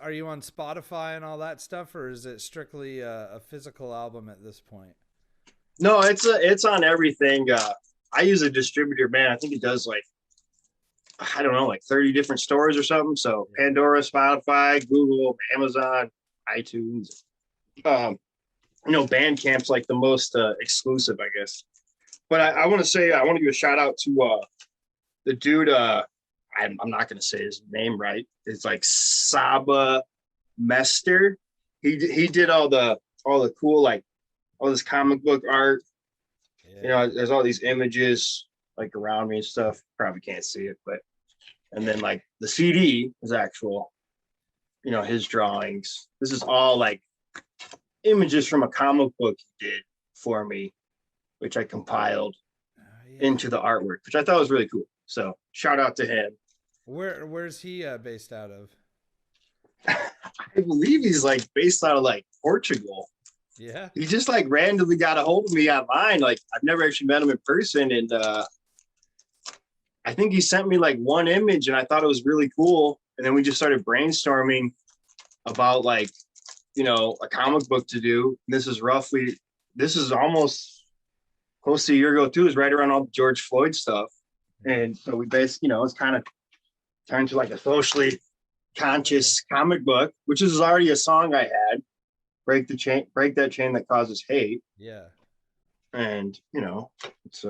are you on Spotify and all that stuff, or is it strictly a physical album at this point? No, it's on everything. I use a distributor, man. I think it does like, I don't know, like 30 different stores or something. So Pandora, Spotify, Google, Amazon, iTunes. Bandcamp's like the most exclusive, I guess. But I want to say, I want to give a shout out to the dude. I'm not going to say his name right. It's like Saba Mester. He did all the cool, like all this comic book art. Yeah. You know, there's all these images like around me and stuff. Probably can't see it, but and then like the CD is actual, his drawings. This is all like images from a comic book he did for me, which I compiled into the artwork, which I thought was really cool. So shout out to him. Where's he based out of? I believe he's like based out of like Portugal. Yeah. He just like randomly got a hold of me online. Like I've never actually met him in person. And I think he sent me like one image and I thought it was really cool. And then we just started brainstorming about like, a comic book to do. And this is almost close to a year ago too. It was right around all the George Floyd stuff. And so we basically, it's kind of turned to like a socially conscious comic book, which is already a song I had. Break that chain that causes hate. Yeah. And it's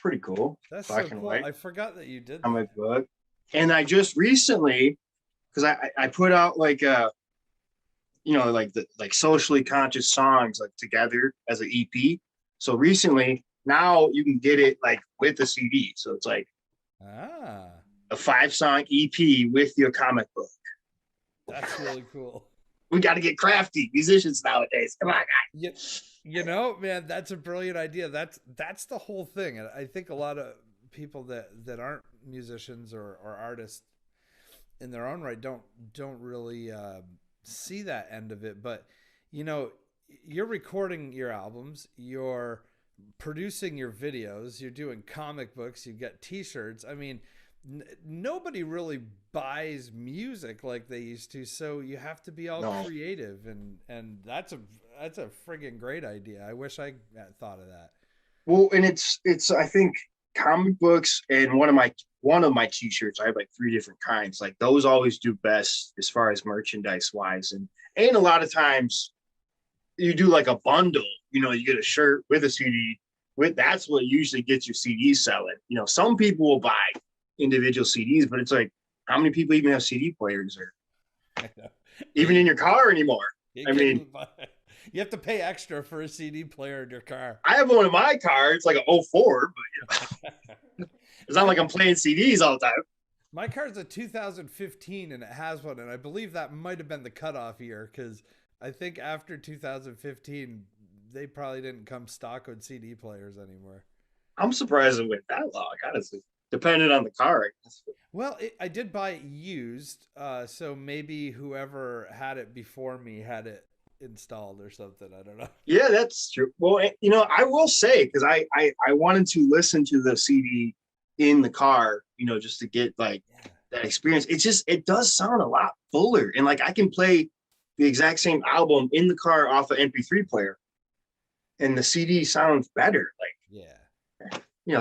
pretty cool. That's Black so and cool. white I forgot that you did comic that. book. And I just recently, because I put out like like socially conscious songs like together as an EP. So recently, now you can get it like with the CD. So it's like a 5-song EP with your comic book. That's really cool. We got to get crafty, musicians nowadays. Come on, guys. Man, that's a brilliant idea. That's the whole thing. And I think a lot of people that aren't musicians or artists in their own right don't really see that end of it. But you're recording your albums, you're producing your videos, you're doing comic books, you've got T-shirts. I mean, nobody really buys music like they used to, so you have to be all creative, and that's a friggin' great idea. I wish I had thought of that. Well, and it's I think comic books and one of my T-shirts, I have like 3 different kinds. Like those always do best as far as merchandise wise, and a lot of times you do like a bundle. You get a shirt with a CD. That's what usually gets your CD selling. Some people will buy individual CDs, but it's like, how many people even have CD players or even in your car anymore? You have to pay extra for a CD player in your car. I have one in my car. It's like an 04, but it's not like I'm playing CDs all the time. My car's a 2015 and it has one, and I believe that might have been the cutoff year because I think after 2015 they probably didn't come stock with CD players anymore. I'm surprised it went that long, honestly. Depending on the car, I guess. Well, I did buy it used, so maybe whoever had it before me had it installed or something. I don't know. Yeah, that's true. Well, I will say, because I wanted to listen to the CD in the car, just to get like that experience. It does sound a lot fuller, and like I can play the exact same album in the car off an MP3 player, and the CD sounds better. Like,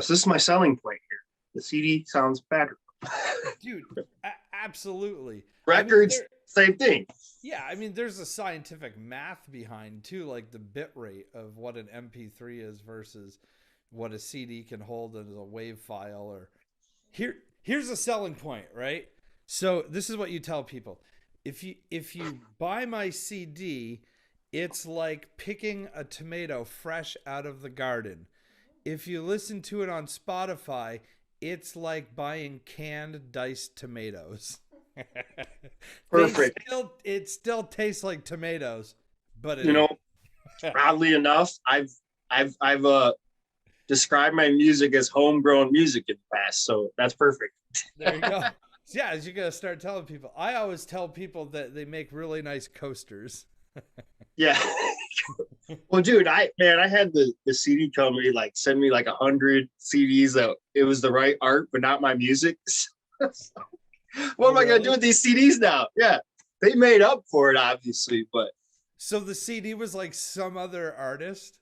so this is my selling point here. The CD sounds better. Dude, absolutely. Records, same thing. Yeah, I mean, there's a scientific math behind too, like the bit rate of what an MP3 is versus what a CD can hold as a WAV file. Or here's a selling point, right? So this is what you tell people: if you buy my CD, it's like picking a tomato fresh out of the garden. If you listen to it on Spotify, it's like buying canned diced tomatoes. Perfect. It still tastes like tomatoes, but oddly enough, I've described my music as homegrown music in the past, so that's perfect. There you go. Yeah, as you gotta start telling people. I always tell people that they make really nice coasters. Yeah. Well, dude, I had the CD company like send me like 100 CDs that it was the right art, but not my music. What am I gonna do with these CDs now? Yeah, they made up for it, obviously, but so the CD was like some other artist.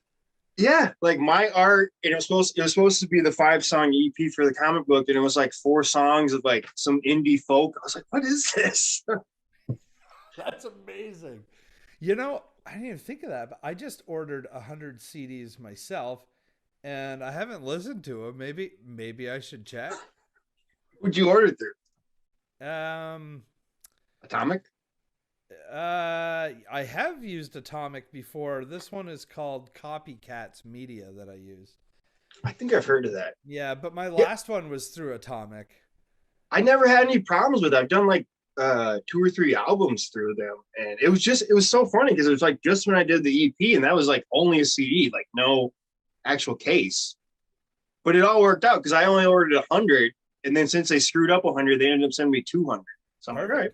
Yeah, like my art, and it was supposed to be the 5-song EP for the comic book, and it was like 4 songs of like some indie folk. I was like, what is this? That's amazing. I didn't even think of that, but I just ordered 100 CDs myself, and I haven't listened to them. Maybe I should check. Who'd you order through? Atomic? I have used Atomic before. This one is called Copycats Media that I used. I think I've heard of that. Yeah, but my last one was through Atomic. I never had any problems with it. I've done like 2 or 3 albums through them, and it was so funny because it was like just when I did the EP, and that was like only a CD, like no actual case. But it all worked out because I only ordered 100, and then since they screwed up 100, they ended up sending me 200. So I'm like, all right,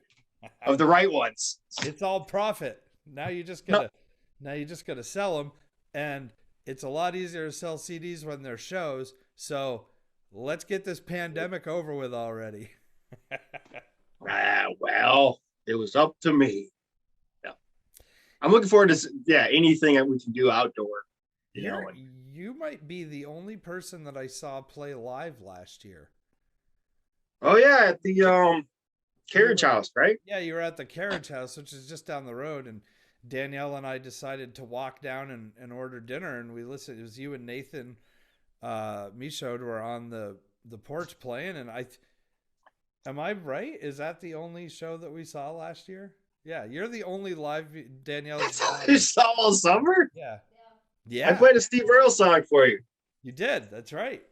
of the right ones. It's all profit. Now you just gotta sell them, and it's a lot easier to sell CDs when they're shows. So let's get this pandemic over with already. Well, it was up to me. Yeah. I'm looking forward to anything that we can do outdoor. You might be the only person that I saw play live last year. Oh yeah, at the Carriage House, right? Yeah, you were at the Carriage House, which is just down the road, and Danielle and I decided to walk down and order dinner, and we listened. It was you and Nathan Michaud were on the porch playing, and am I right? Is that the only show that we saw last year? Yeah, you're the only live Danielle. You saw all summer? Yeah. I played a Steve Earle song for you. You did. That's right.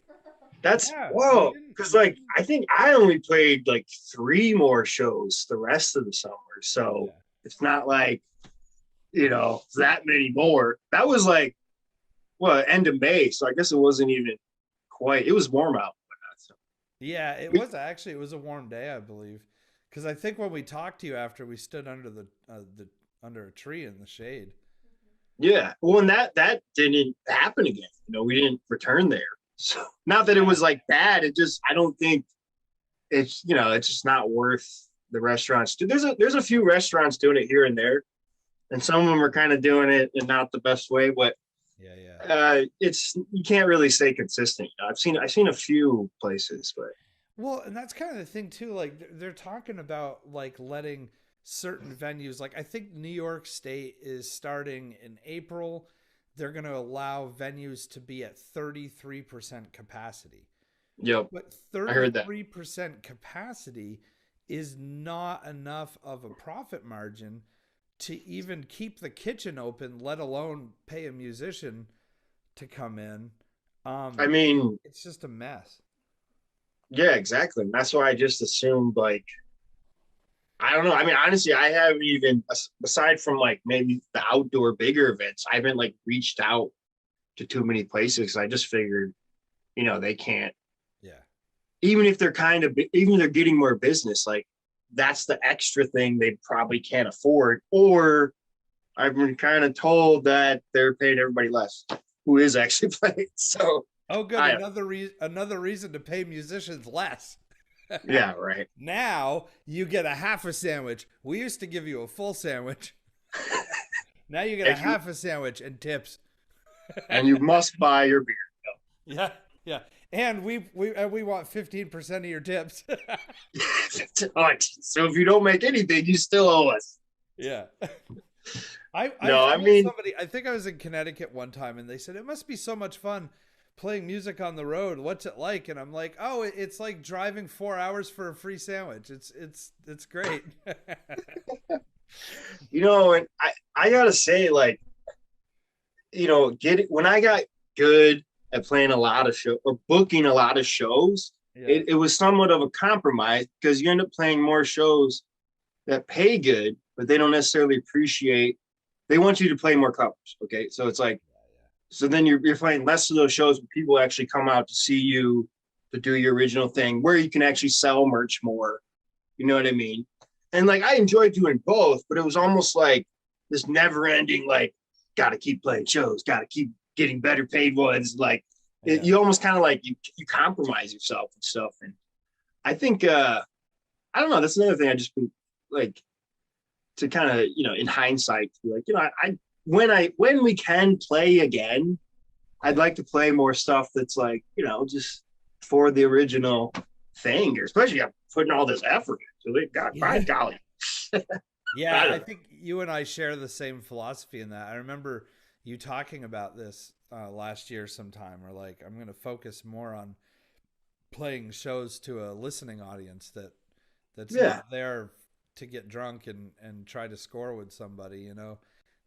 Whoa. Because like I think I only played like 3 more shows the rest of the summer, so it's not like that many more. That was like end of May, so I guess it wasn't even quite. It was warm out. Yeah, it was a warm day, I believe, because I think when we talked to you after, we stood under the under a tree in the shade. Yeah, well, and that didn't happen again. We didn't return there. So not that it was like bad. I don't think it's just not worth the restaurants. There's a few restaurants doing it here and there, and some of them are kind of doing it in not the best way, but. You can't really stay consistent. I've seen a few places, but and that's kind of the thing too. Like they're talking about like letting certain venues, like I think New York State is starting in April. They're going to allow venues to be at 33% capacity. Yep, but 33% capacity is not enough of a profit margin to even keep the kitchen open, let alone pay a musician to come in. I mean, it's just a mess. Yeah, exactly. And that's why I just assumed like I don't know. I mean, honestly, I haven't even aside from like maybe the outdoor bigger events, I haven't like reached out to too many places. I just figured, they can't Yeah. even if they're even if they're getting more business, like that's the extra thing they probably can't afford. Or I've been kind of told that they're paying everybody less who is actually playing. So Oh, good. I Another reason to pay musicians less. yeah, right. Now you get a half a sandwich. We used to give you a full sandwich. Now you get a If you half a sandwich and tips. and you must buy your beer. Yeah, yeah. And we want 15% of your tips. So if you don't make anything, you still owe us. Yeah. I No, I told mean, somebody, I think I was in Connecticut one time, and they said it must be so much fun playing music on the road. What's it like? And I'm like, oh, it's like driving 4 hours for a free sandwich. It's great. and I gotta say, like, when I got good at playing a lot of show or booking a lot of shows, Yeah, it was somewhat of a compromise because you end up playing more shows that pay good, but they don't necessarily appreciate. They want you to play more covers. Okay, so it's like, so then you're playing less of those shows where people actually come out to see you to do your original thing, where you can actually sell merch more. You know what I mean? And like I enjoyed doing both, but it was almost like this never-ending, like, got to keep playing shows, got to keep getting better paid ones. Like yeah, you almost kind of like you compromise yourself and stuff. And I think I don't know. That's another thing I just been like to kind of in hindsight be like when we can play again, I'd yeah, like to play more stuff that's like just for the original thing, or especially I'm putting all this effort into it. God, by yeah. golly, Yeah, I I don't know. think you and I share the same philosophy in that. I remember you talking about this last year sometime, or like, I'm going to focus more on playing shows to a listening audience that's Yeah, not there to get drunk and try to score with somebody.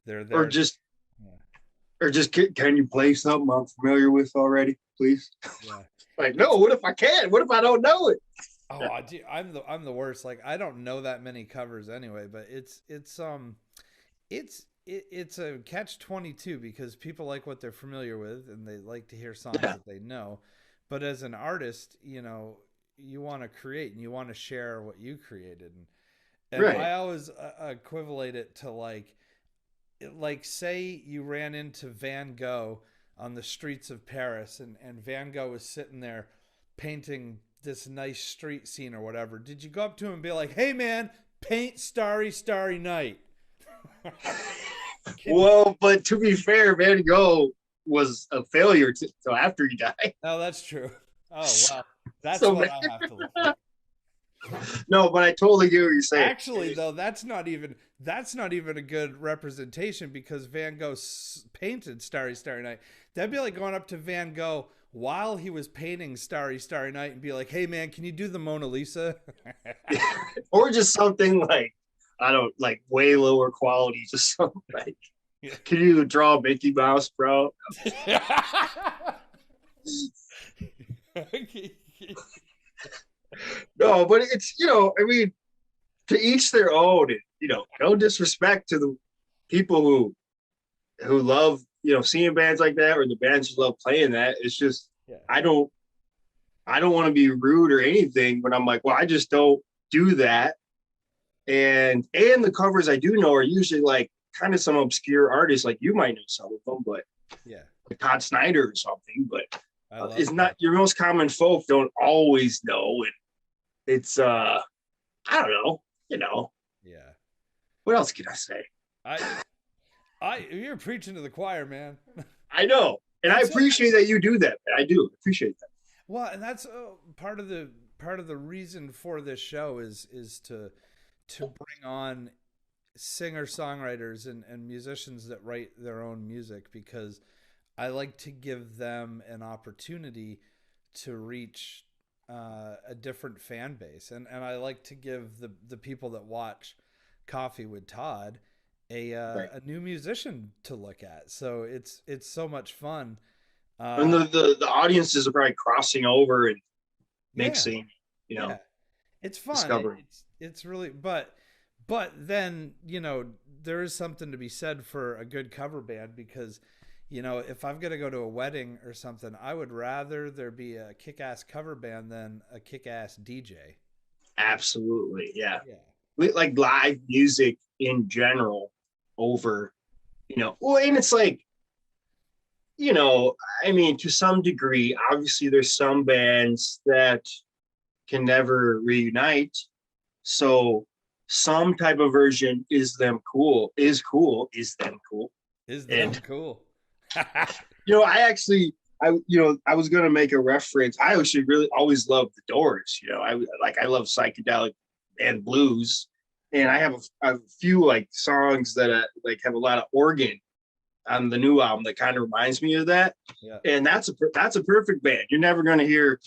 They're or there. just Yeah, can you play something I'm familiar with already, please? yeah. Like, no, It's what if I can? What if I don't know it? Oh, I'm the worst. Like, I don't know that many covers anyway, but it's a catch 22 because people like what they're familiar with and they like to hear songs Yeah, that they know. But as an artist, you want to create and you want to share what you created. And right. I always equivalate it to like say you ran into Van Gogh on the streets of Paris, and Van Gogh was sitting there painting this nice street scene or whatever. Did you go up to him and be like, hey man, paint Starry Starry Night? Can you? Well, but to be fair, Van Gogh was a failure till after he died. Oh, that's true. Oh, well, that's So what I have to look for. no, but I totally get what you're saying. Actually, though, that's not even a good representation because Van Gogh painted Starry Starry Night. That'd be like going up to Van Gogh while he was painting Starry Starry Night and be like, "Hey, man, can you do the Mona Lisa?" Or just something like I don't like way lower quality, just something like can you draw Mickey Mouse, bro? No, but it's I mean, to each their own. No disrespect to the people who love seeing bands like that, or the bands who love playing that. It's just Yeah. I don't want to be rude or anything, but I'm like, well, I just don't do that. And the covers I do know are usually like kind of some obscure artists, like you might know some of them, but Yeah, like Todd Snyder or something. But I love it's that. not your most common folk don't always know, and it's I don't know. Yeah, What else can I say? I, you're preaching to the choir, man. I know, and I That's it. appreciate that you do that. Man. I do appreciate that. Well, and that's part of the reason for this show is to bring on singer songwriters and musicians that write their own music because I like to give them an opportunity to reach a different fan base, and I like to give the people that watch Coffee with Todd Right. a new musician to look at. So it's so much fun. And Uh, the audiences are probably crossing over, and Yeah. mixing, you know, Yeah. It's fun. discovering. It's really, but then, there is something to be said for a good cover band because, if I'm going to go to a wedding or something, I would rather there be a kick-ass cover band than a kick-ass DJ. Absolutely. Yeah. Yeah. Like live music in general over, well, and it's like, I mean, to some degree, obviously there's some bands that can never reunite. So some type of version is them cool, is them cool. Is that And, cool? I was going to make a reference. I actually really always loved the Doors. I love psychedelic and blues. And I have a few like songs that like have a lot of organ on the new album that kind of reminds me of that. Yeah. And that's a perfect band. You're never going to hear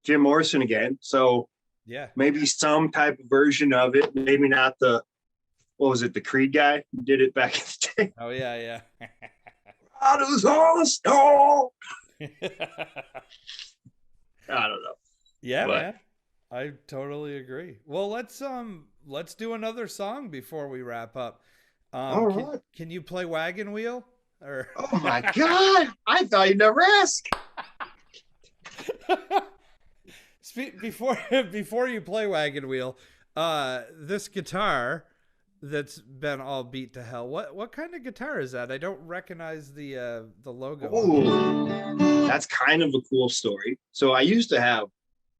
Jim Morrison again. So Yeah. maybe some type of version of it. Maybe not the Creed guy who did it back in the day. Oh yeah, yeah. I was on the storm. I don't know. Yeah, But- man. I totally agree. Well, let's do another song before we wrap up. All can, right. can you play Wagon Wheel? Or Oh my God. I thought you'd never ask. before you play Wagon Wheel, this guitar that's been all beat to hell. What kind of guitar is that? I don't recognize the logo. Oh, that's kind of a cool story. So I used to have,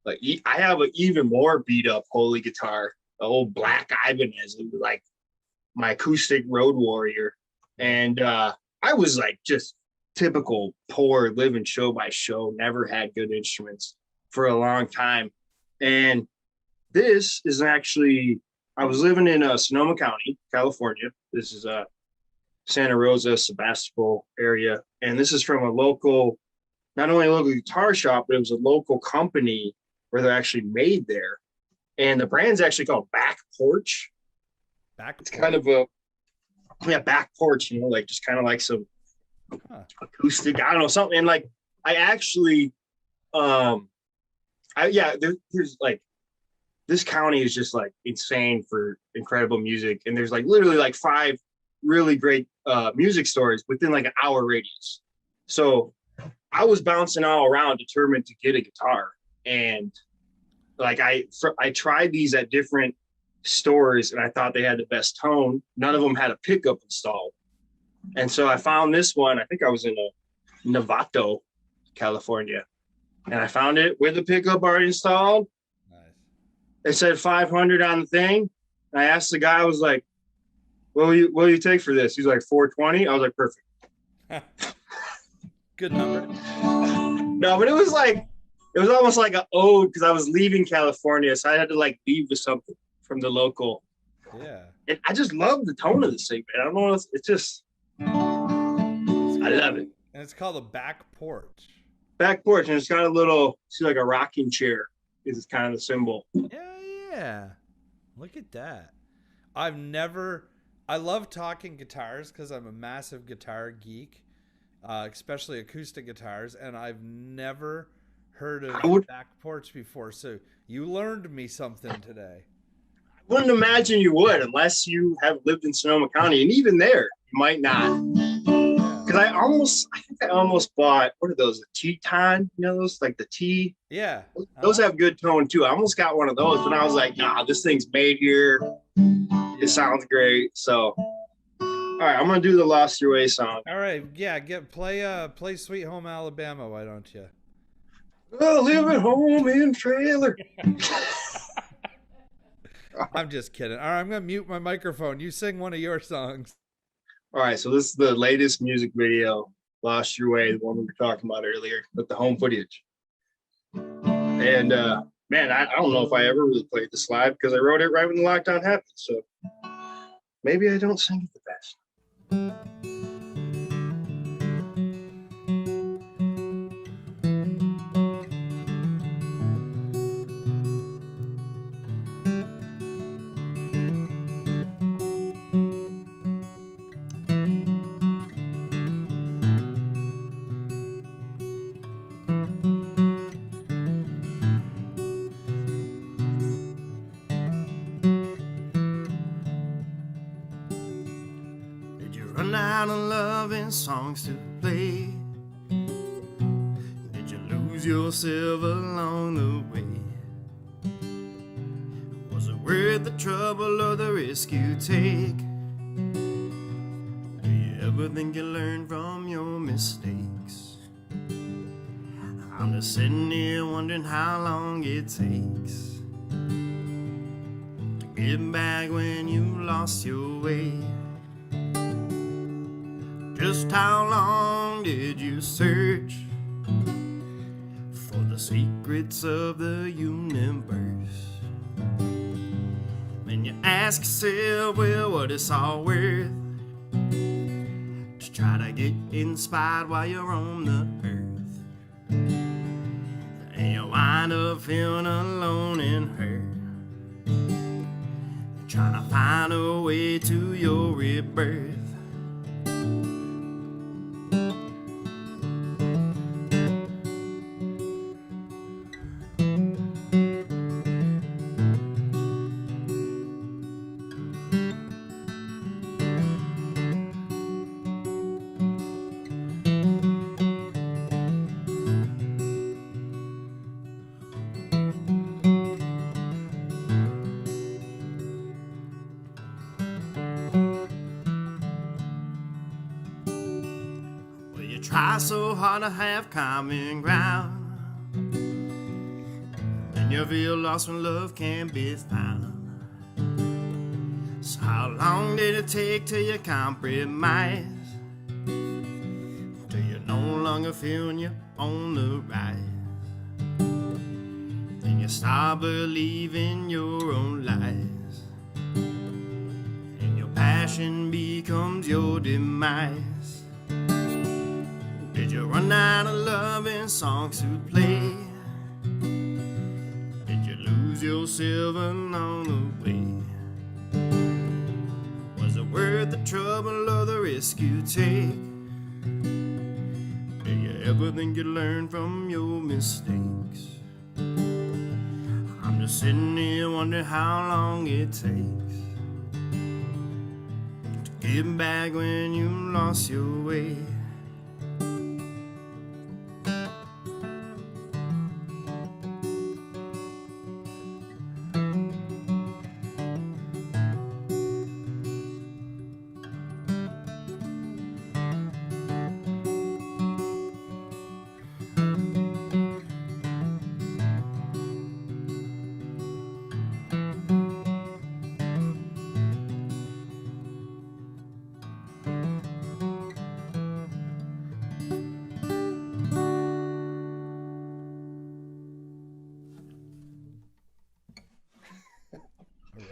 I have an even more beat up Holy guitar, the old Black Ibanez. It was like my acoustic road warrior. And I was like just typical poor living show by show, never had good instruments for a long time. And this is actually, I was living in Sonoma County, California. This is Santa Rosa, Sebastopol area. And this is from a local, not only a local guitar shop, but it was a local company where they're actually made there. And the brand's actually called Back Porch. Back. It's kind of Back Porch, like just kind of like some acoustic, I don't know, something. And like, I actually, there's like, this county is just like insane for incredible music. And there's like literally like 5 really great music stores within like an hour radius. So I was bouncing all around determined to get a guitar. And like, I tried these at different stores and I thought they had the best tone. None of them had a pickup installed. And so I found this one. I think I was in Novato, California. And I found it with a pickup already installed. It said 500 on the thing. And I asked the guy, I was like, what will you take for this? He's like, 420. I was like, perfect. Good number. No, but it was almost like an ode because I was leaving California. So I had to like leave with something from the local. Yeah. And I just love the tone of this thing, man. I don't know. It's just, I love it. And it's called a Back Porch. Back Porch. And it's got a little, see, like a rocking chair is kind of the symbol. Yeah. Look at that. I love talking guitars because I'm a massive guitar geek, especially acoustic guitars, and I've never heard of Back Porch before. So you learned me something today. I wouldn't imagine you would unless you have lived in Sonoma County. And even there, you might not. Because I think I almost bought, what are those, the Teton? Those like the T? Yeah. Those have good tone too. I almost got one of those, but I was like, nah, this thing's made here. It sounds great. So, all right, I'm gonna do the Lost Your Way song. All right, yeah, play Sweet Home Alabama, why don't you? I live at home in trailer. I'm just kidding. All right, I'm gonna mute my microphone. You sing one of your songs. All right, so this is the latest music video, Lost Your Way, the one we were talking about earlier with the home footage. And man, I don't know if I ever really played this live because I wrote it right when the lockdown happened. So maybe I don't sing it the best. out of loving songs to play? Did you lose yourself along the way? Was it worth the trouble or the risk you take? Do you ever think you learn from your mistakes? I'm just sitting here wondering how long it takes to get back when you lost your way. Just how long did you search for the secrets of the universe? When you ask yourself, well, what it's all worth to try to get inspired while you're on the earth, and you wind up feeling alone and hurt, trying to find a way to your rebirth. Try so hard to have common ground, and you feel lost when love can't be found. So how long did it take till you compromise? Till you no longer feel you're on the rise? Then you start believing your own lies, and your passion becomes your demise. Did you run out of loving songs to play? Did you lose yourself along the way? Was it worth the trouble or the risk you take? Do you ever think you learn from your mistakes? I'm just sitting here wondering how long it takes to get back when you lost your way.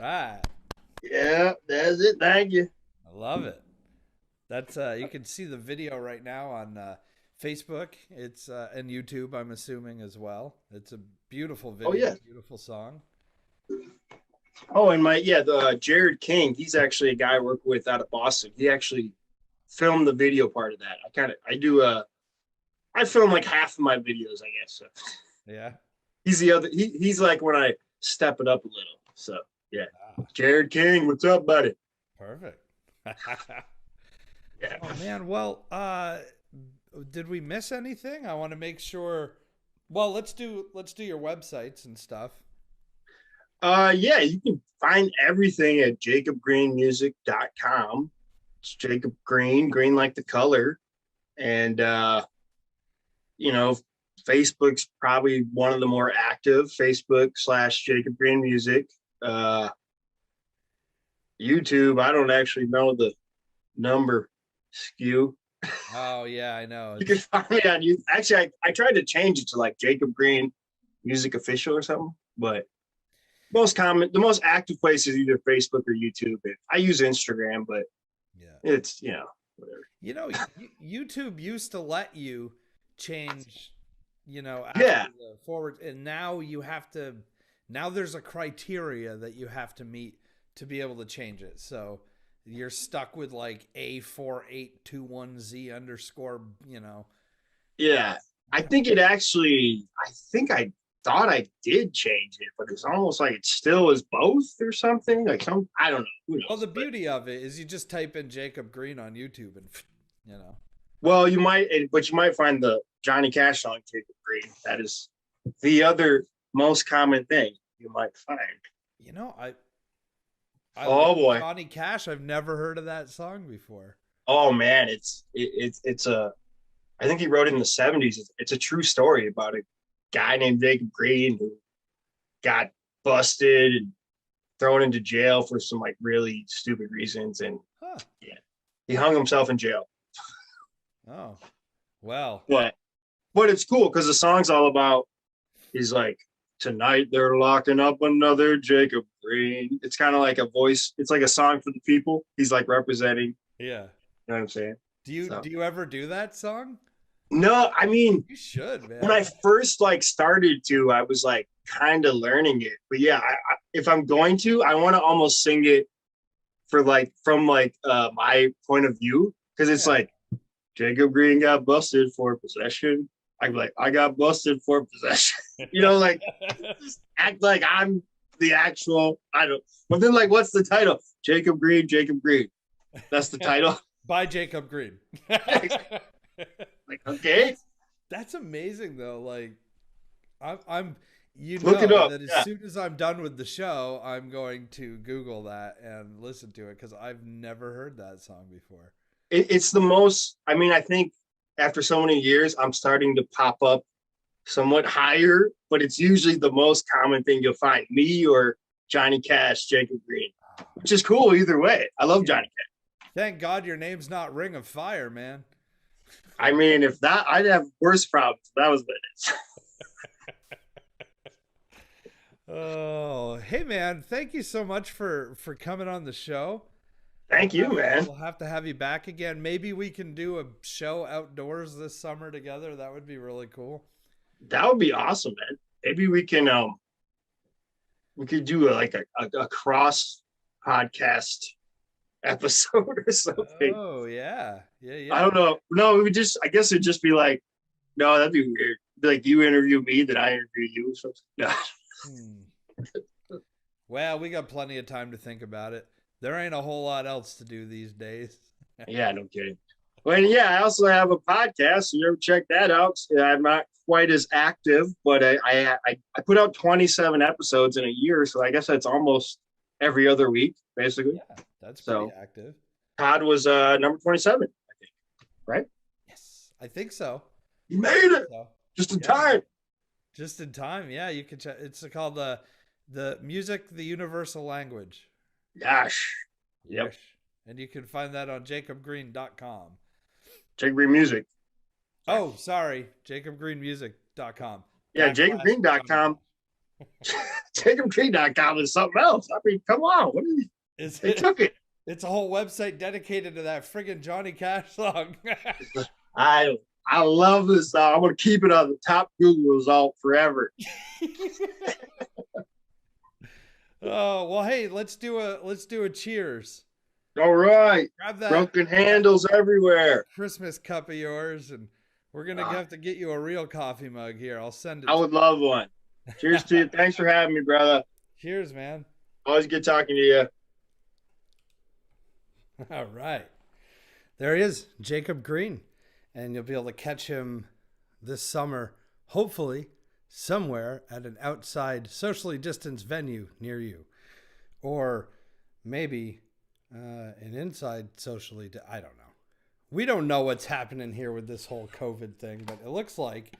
Right. Yeah, that's it. Thank you. I love it. That's you can see the video right now on Facebook. It's and YouTube, I'm assuming, as well. It's a beautiful video. Oh, yeah. Beautiful song. Oh, and the Jared King, he's actually a guy I work with out of Boston. He actually filmed the video part of that. I film like half of my videos, I guess. So. Yeah. He's like when I step it up a little. So yeah. Jared King, what's up, buddy? Perfect. Yeah. Oh man, well, did we miss anything? I want to make sure. Well, let's do your websites and stuff. Yeah, you can find everything at jacobgreenmusic.com. It's Jacob Green, green like the color. And Facebook's probably one of the more active, Facebook/Jacob Green Music. YouTube, I don't actually know the number skew. Oh yeah, I know. You can find me on YouTube. Actually, I tried to change it to like Jacob Green Music Official or something, but the most active place is either Facebook or YouTube. I use Instagram, but Yeah. it's whatever. YouTube used to let you change, after the forward, and now now there's a criteria that you have to meet to be able to change it. So you're stuck with like A4821Z _. Yeah. I think I thought I did change it, but it's almost like it still is both or something. Like I don't know. Who knows? Well, the beauty of it is you just type in Jacob Green on YouTube and, you know. Well, you might, but you might find the Johnny Cash song Jacob Green. That is the other most common thing you might find. You know, I Oh love boy. Johnny Cash. I've never heard of that song before. Oh man, it's a. I think he wrote it in the '70s. It's a true story about a guy named Jacob Green who got busted and thrown into jail for some like really stupid reasons, and Huh. he hung himself in jail. Oh, well. But it's cool because the song's all about. He's like, tonight they're locking up another Jacob Green. It's kind of like a voice. It's like a song for the people. He's like representing. Yeah. You know what I'm saying? Do you ever do that song? No, I mean, You should, man. when I first like started to, I was like kind of learning it. But yeah, if I'm going to, I want to almost sing it for like from like my point of view, because it's Yeah. like Jacob Green got busted for possession. I'm like, I got busted for possession. You know, like just act like I'm the actual. I don't. But then like, what's the title? Jacob Green. Jacob Green. That's the title. By Jacob Green. Like, okay. That's amazing though. Like I'm you Look know it up, that as yeah. soon as I'm done with the show, I'm going to Google that and listen to it because I've never heard that song before. It's the most. I mean, I think after so many years, I'm starting to pop up somewhat higher, but it's usually the most common thing you'll find. Me or Johnny Cash, Jacob Green, which is cool either way. I love Johnny Cash. Thank God your name's not Ring of Fire, man. I mean, if that, I'd have worse problems. That was what it is. Oh, hey man, thank you so much for coming on the show. Thank you, man. We'll have to have you back again. Maybe we can do a show outdoors this summer together. That would be really cool. That would be awesome, man. Maybe we could do a cross podcast episode or something. Oh yeah. I don't know. No, it would just. I guess it'd just be like, no, that'd be weird. Like you interview me, then I interview you. Or something. No. Well, we got plenty of time to think about it. There ain't a whole lot else to do these days. Yeah, no kidding. Well, yeah, I also have a podcast. So you ever check that out? I'm not quite as active, but I put out 27 episodes in a year, so I guess that's almost every other week, basically. Yeah, that's pretty So- active. Todd was number 27, I think. Right? Yes, I think so. You made it So, just in Yeah. time. just in time. Yeah, you can check. It's called the music, the universal language. Gosh. Yep. Yes. And you can find that on jacobgreen.com. Jacob Green Music. Oh, sorry, jacobgreenmusic.com. Yeah, jacobgreen.com. JacobGreen.com is something else. I mean, come on. What is It's, they took it. it's a whole website dedicated to that friggin' Johnny Cash song. I love this song. I'm gonna keep it on the top Google result forever. Oh well, hey, let's do a cheers. All right. Grab that Broken handles everywhere. Christmas cup of yours, and we're gonna have to get you a real coffee mug here. I'll send it. I would love one. Cheers to you. Thanks for having me, brother. Cheers, man. Always good talking to you. All right, there he is, Jacob Green, and you'll be able to catch him this summer, hopefully somewhere at an outside socially distanced venue near you, or maybe an inside socially. I don't know. We don't know what's happening here with this whole COVID thing, but it looks like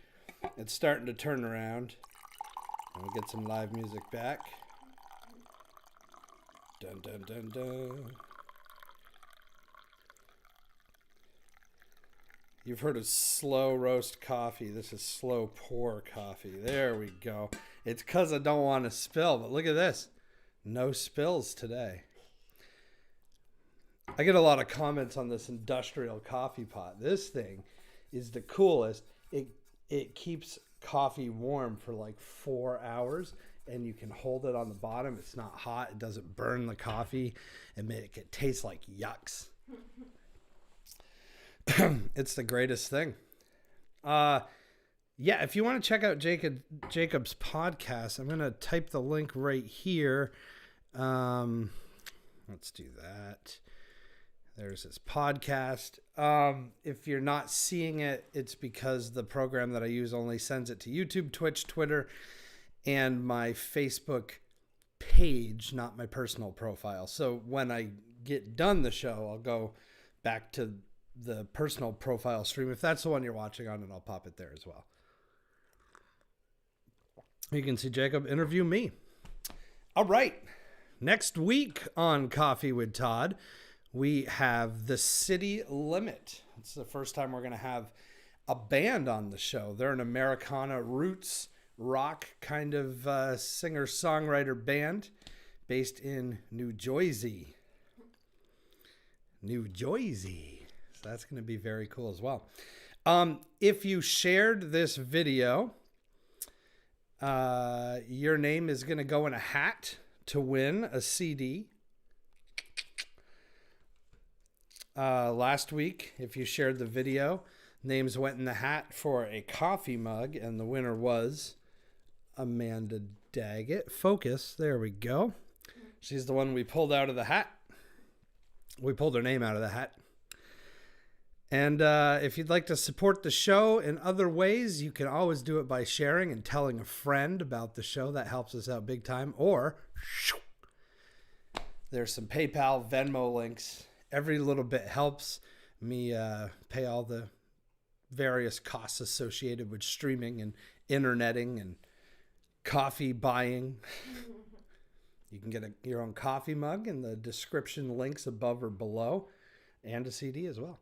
it's starting to turn around. And we'll get some live music back. Dun dun dun dun. You've heard of slow roast coffee. This is slow pour coffee. There we go. It's because I don't want to spill, but look at this. No spills today. I get a lot of comments on this industrial coffee pot. This thing is the coolest. It keeps coffee warm for like 4 hours, and you can hold it on the bottom. It's not hot. It doesn't burn the coffee and make it taste like yucks. It's the greatest thing. yeah, if you want to check out Jacob's podcast, I'm going to type the link right here. Let's do that. There's his podcast. If you're not seeing it, it's because the program that I use only sends it to YouTube, Twitch, Twitter, and my Facebook page, not my personal profile. So when I get done the show, I'll go back to the personal profile stream. If that's the one you're watching on, and I'll pop it there as well. You can see Jacob interview me. All right. Next week on Coffee with Todd, we have The City Limit. It's the first time we're going to have a band on the show. They're an Americana roots rock kind of singer-songwriter band based in New Jersey. New Jersey. So that's going to be very cool as well. If you shared this video, your name is going to go in a hat to win a CD. Last week, if you shared the video, names went in the hat for a coffee mug, and the winner was Amanda Daggett. Focus. There we go. She's the one we pulled out of the hat. We pulled her name out of the hat. And if you'd like to support the show in other ways, you can always do it by sharing and telling a friend about the show. That helps us out big time. Or there's some PayPal, Venmo links. Every little bit helps me pay all the various costs associated with streaming and interneting and coffee buying. You can get your own coffee mug in the description links above or below, and a CD as well.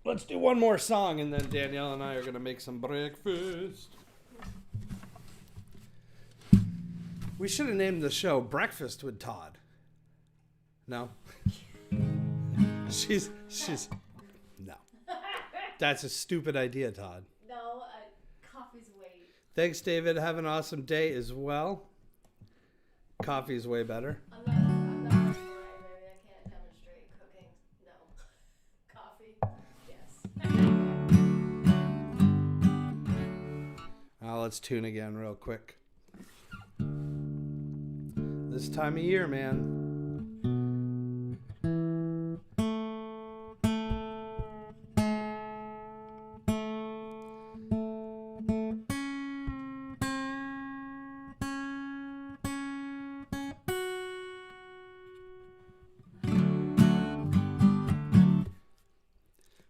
Let's do one more song, and then Danielle and I are going to make some breakfast. We should have named the show Breakfast with Todd. No? She's no. That's a stupid idea, Todd. No, coffee's way. Thanks, David. Have an awesome day as well. Coffee's way better. I'm not a variety, baby. I can't demonstrate cooking. No. Coffee, yes. Let's tune again real quick. This time of year, man.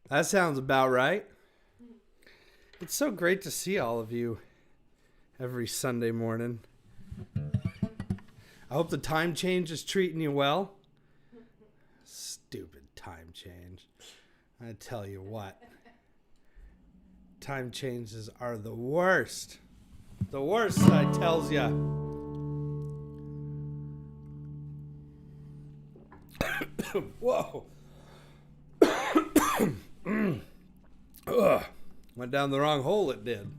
That sounds about right. It's so great to see all of you every Sunday morning. I hope the time change is treating you well. Stupid time change. I tell you what. Time changes are the worst. The worst, I tells ya. Whoa. Ugh. Went down the wrong hole, it did.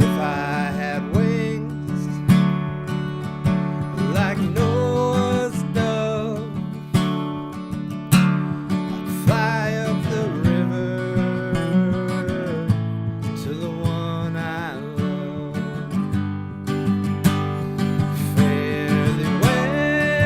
If I had wings like Noah's dove, I'd fly up the river to the one I love. Fare thee well.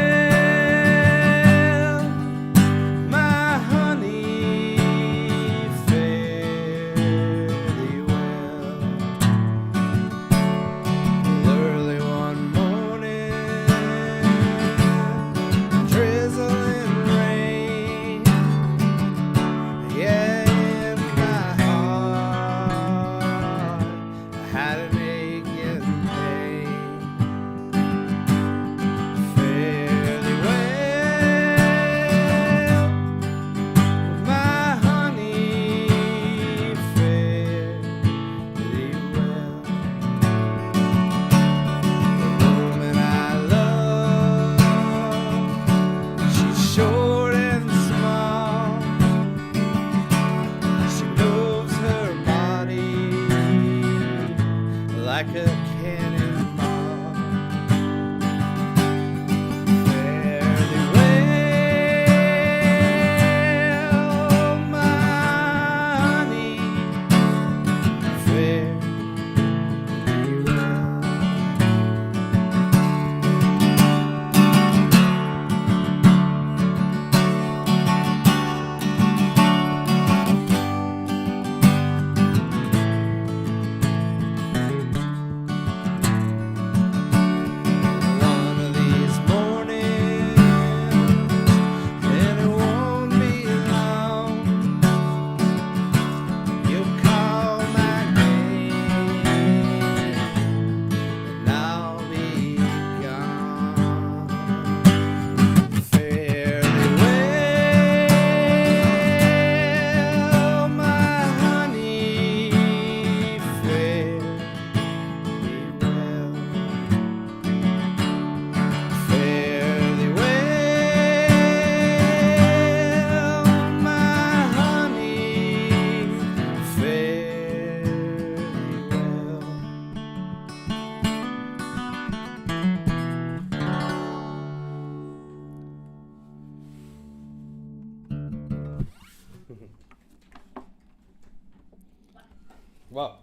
Well,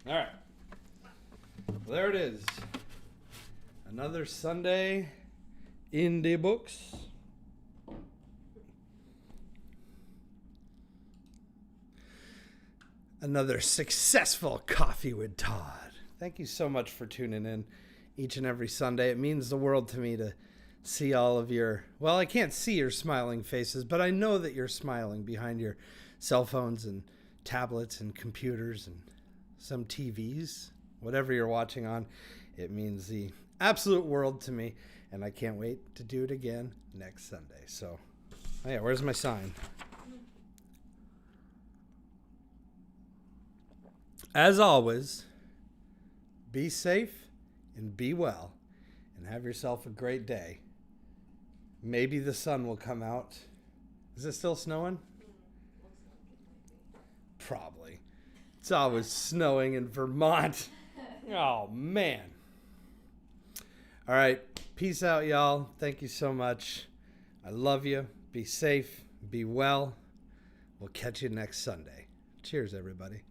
all right. Well, there it is. Another Sunday in the books. Another successful Coffee with Todd. Thank you so much for tuning in each and every Sunday. It means the world to me to see all of your, well, I can't see your smiling faces, but I know that you're smiling behind your cell phones and tablets and computers and some TVs, whatever you're watching on. It means the absolute world to me, and I can't wait to do it again next Sunday. So, oh yeah, where's my sign? As always, be safe and be well, and have yourself a great day. Maybe the sun will come out. Is it still snowing? Probably. It's always snowing in Vermont. Oh, man. All right. Peace out, y'all. Thank you so much. I love you. Be safe. Be well. We'll catch you next Sunday. Cheers, everybody.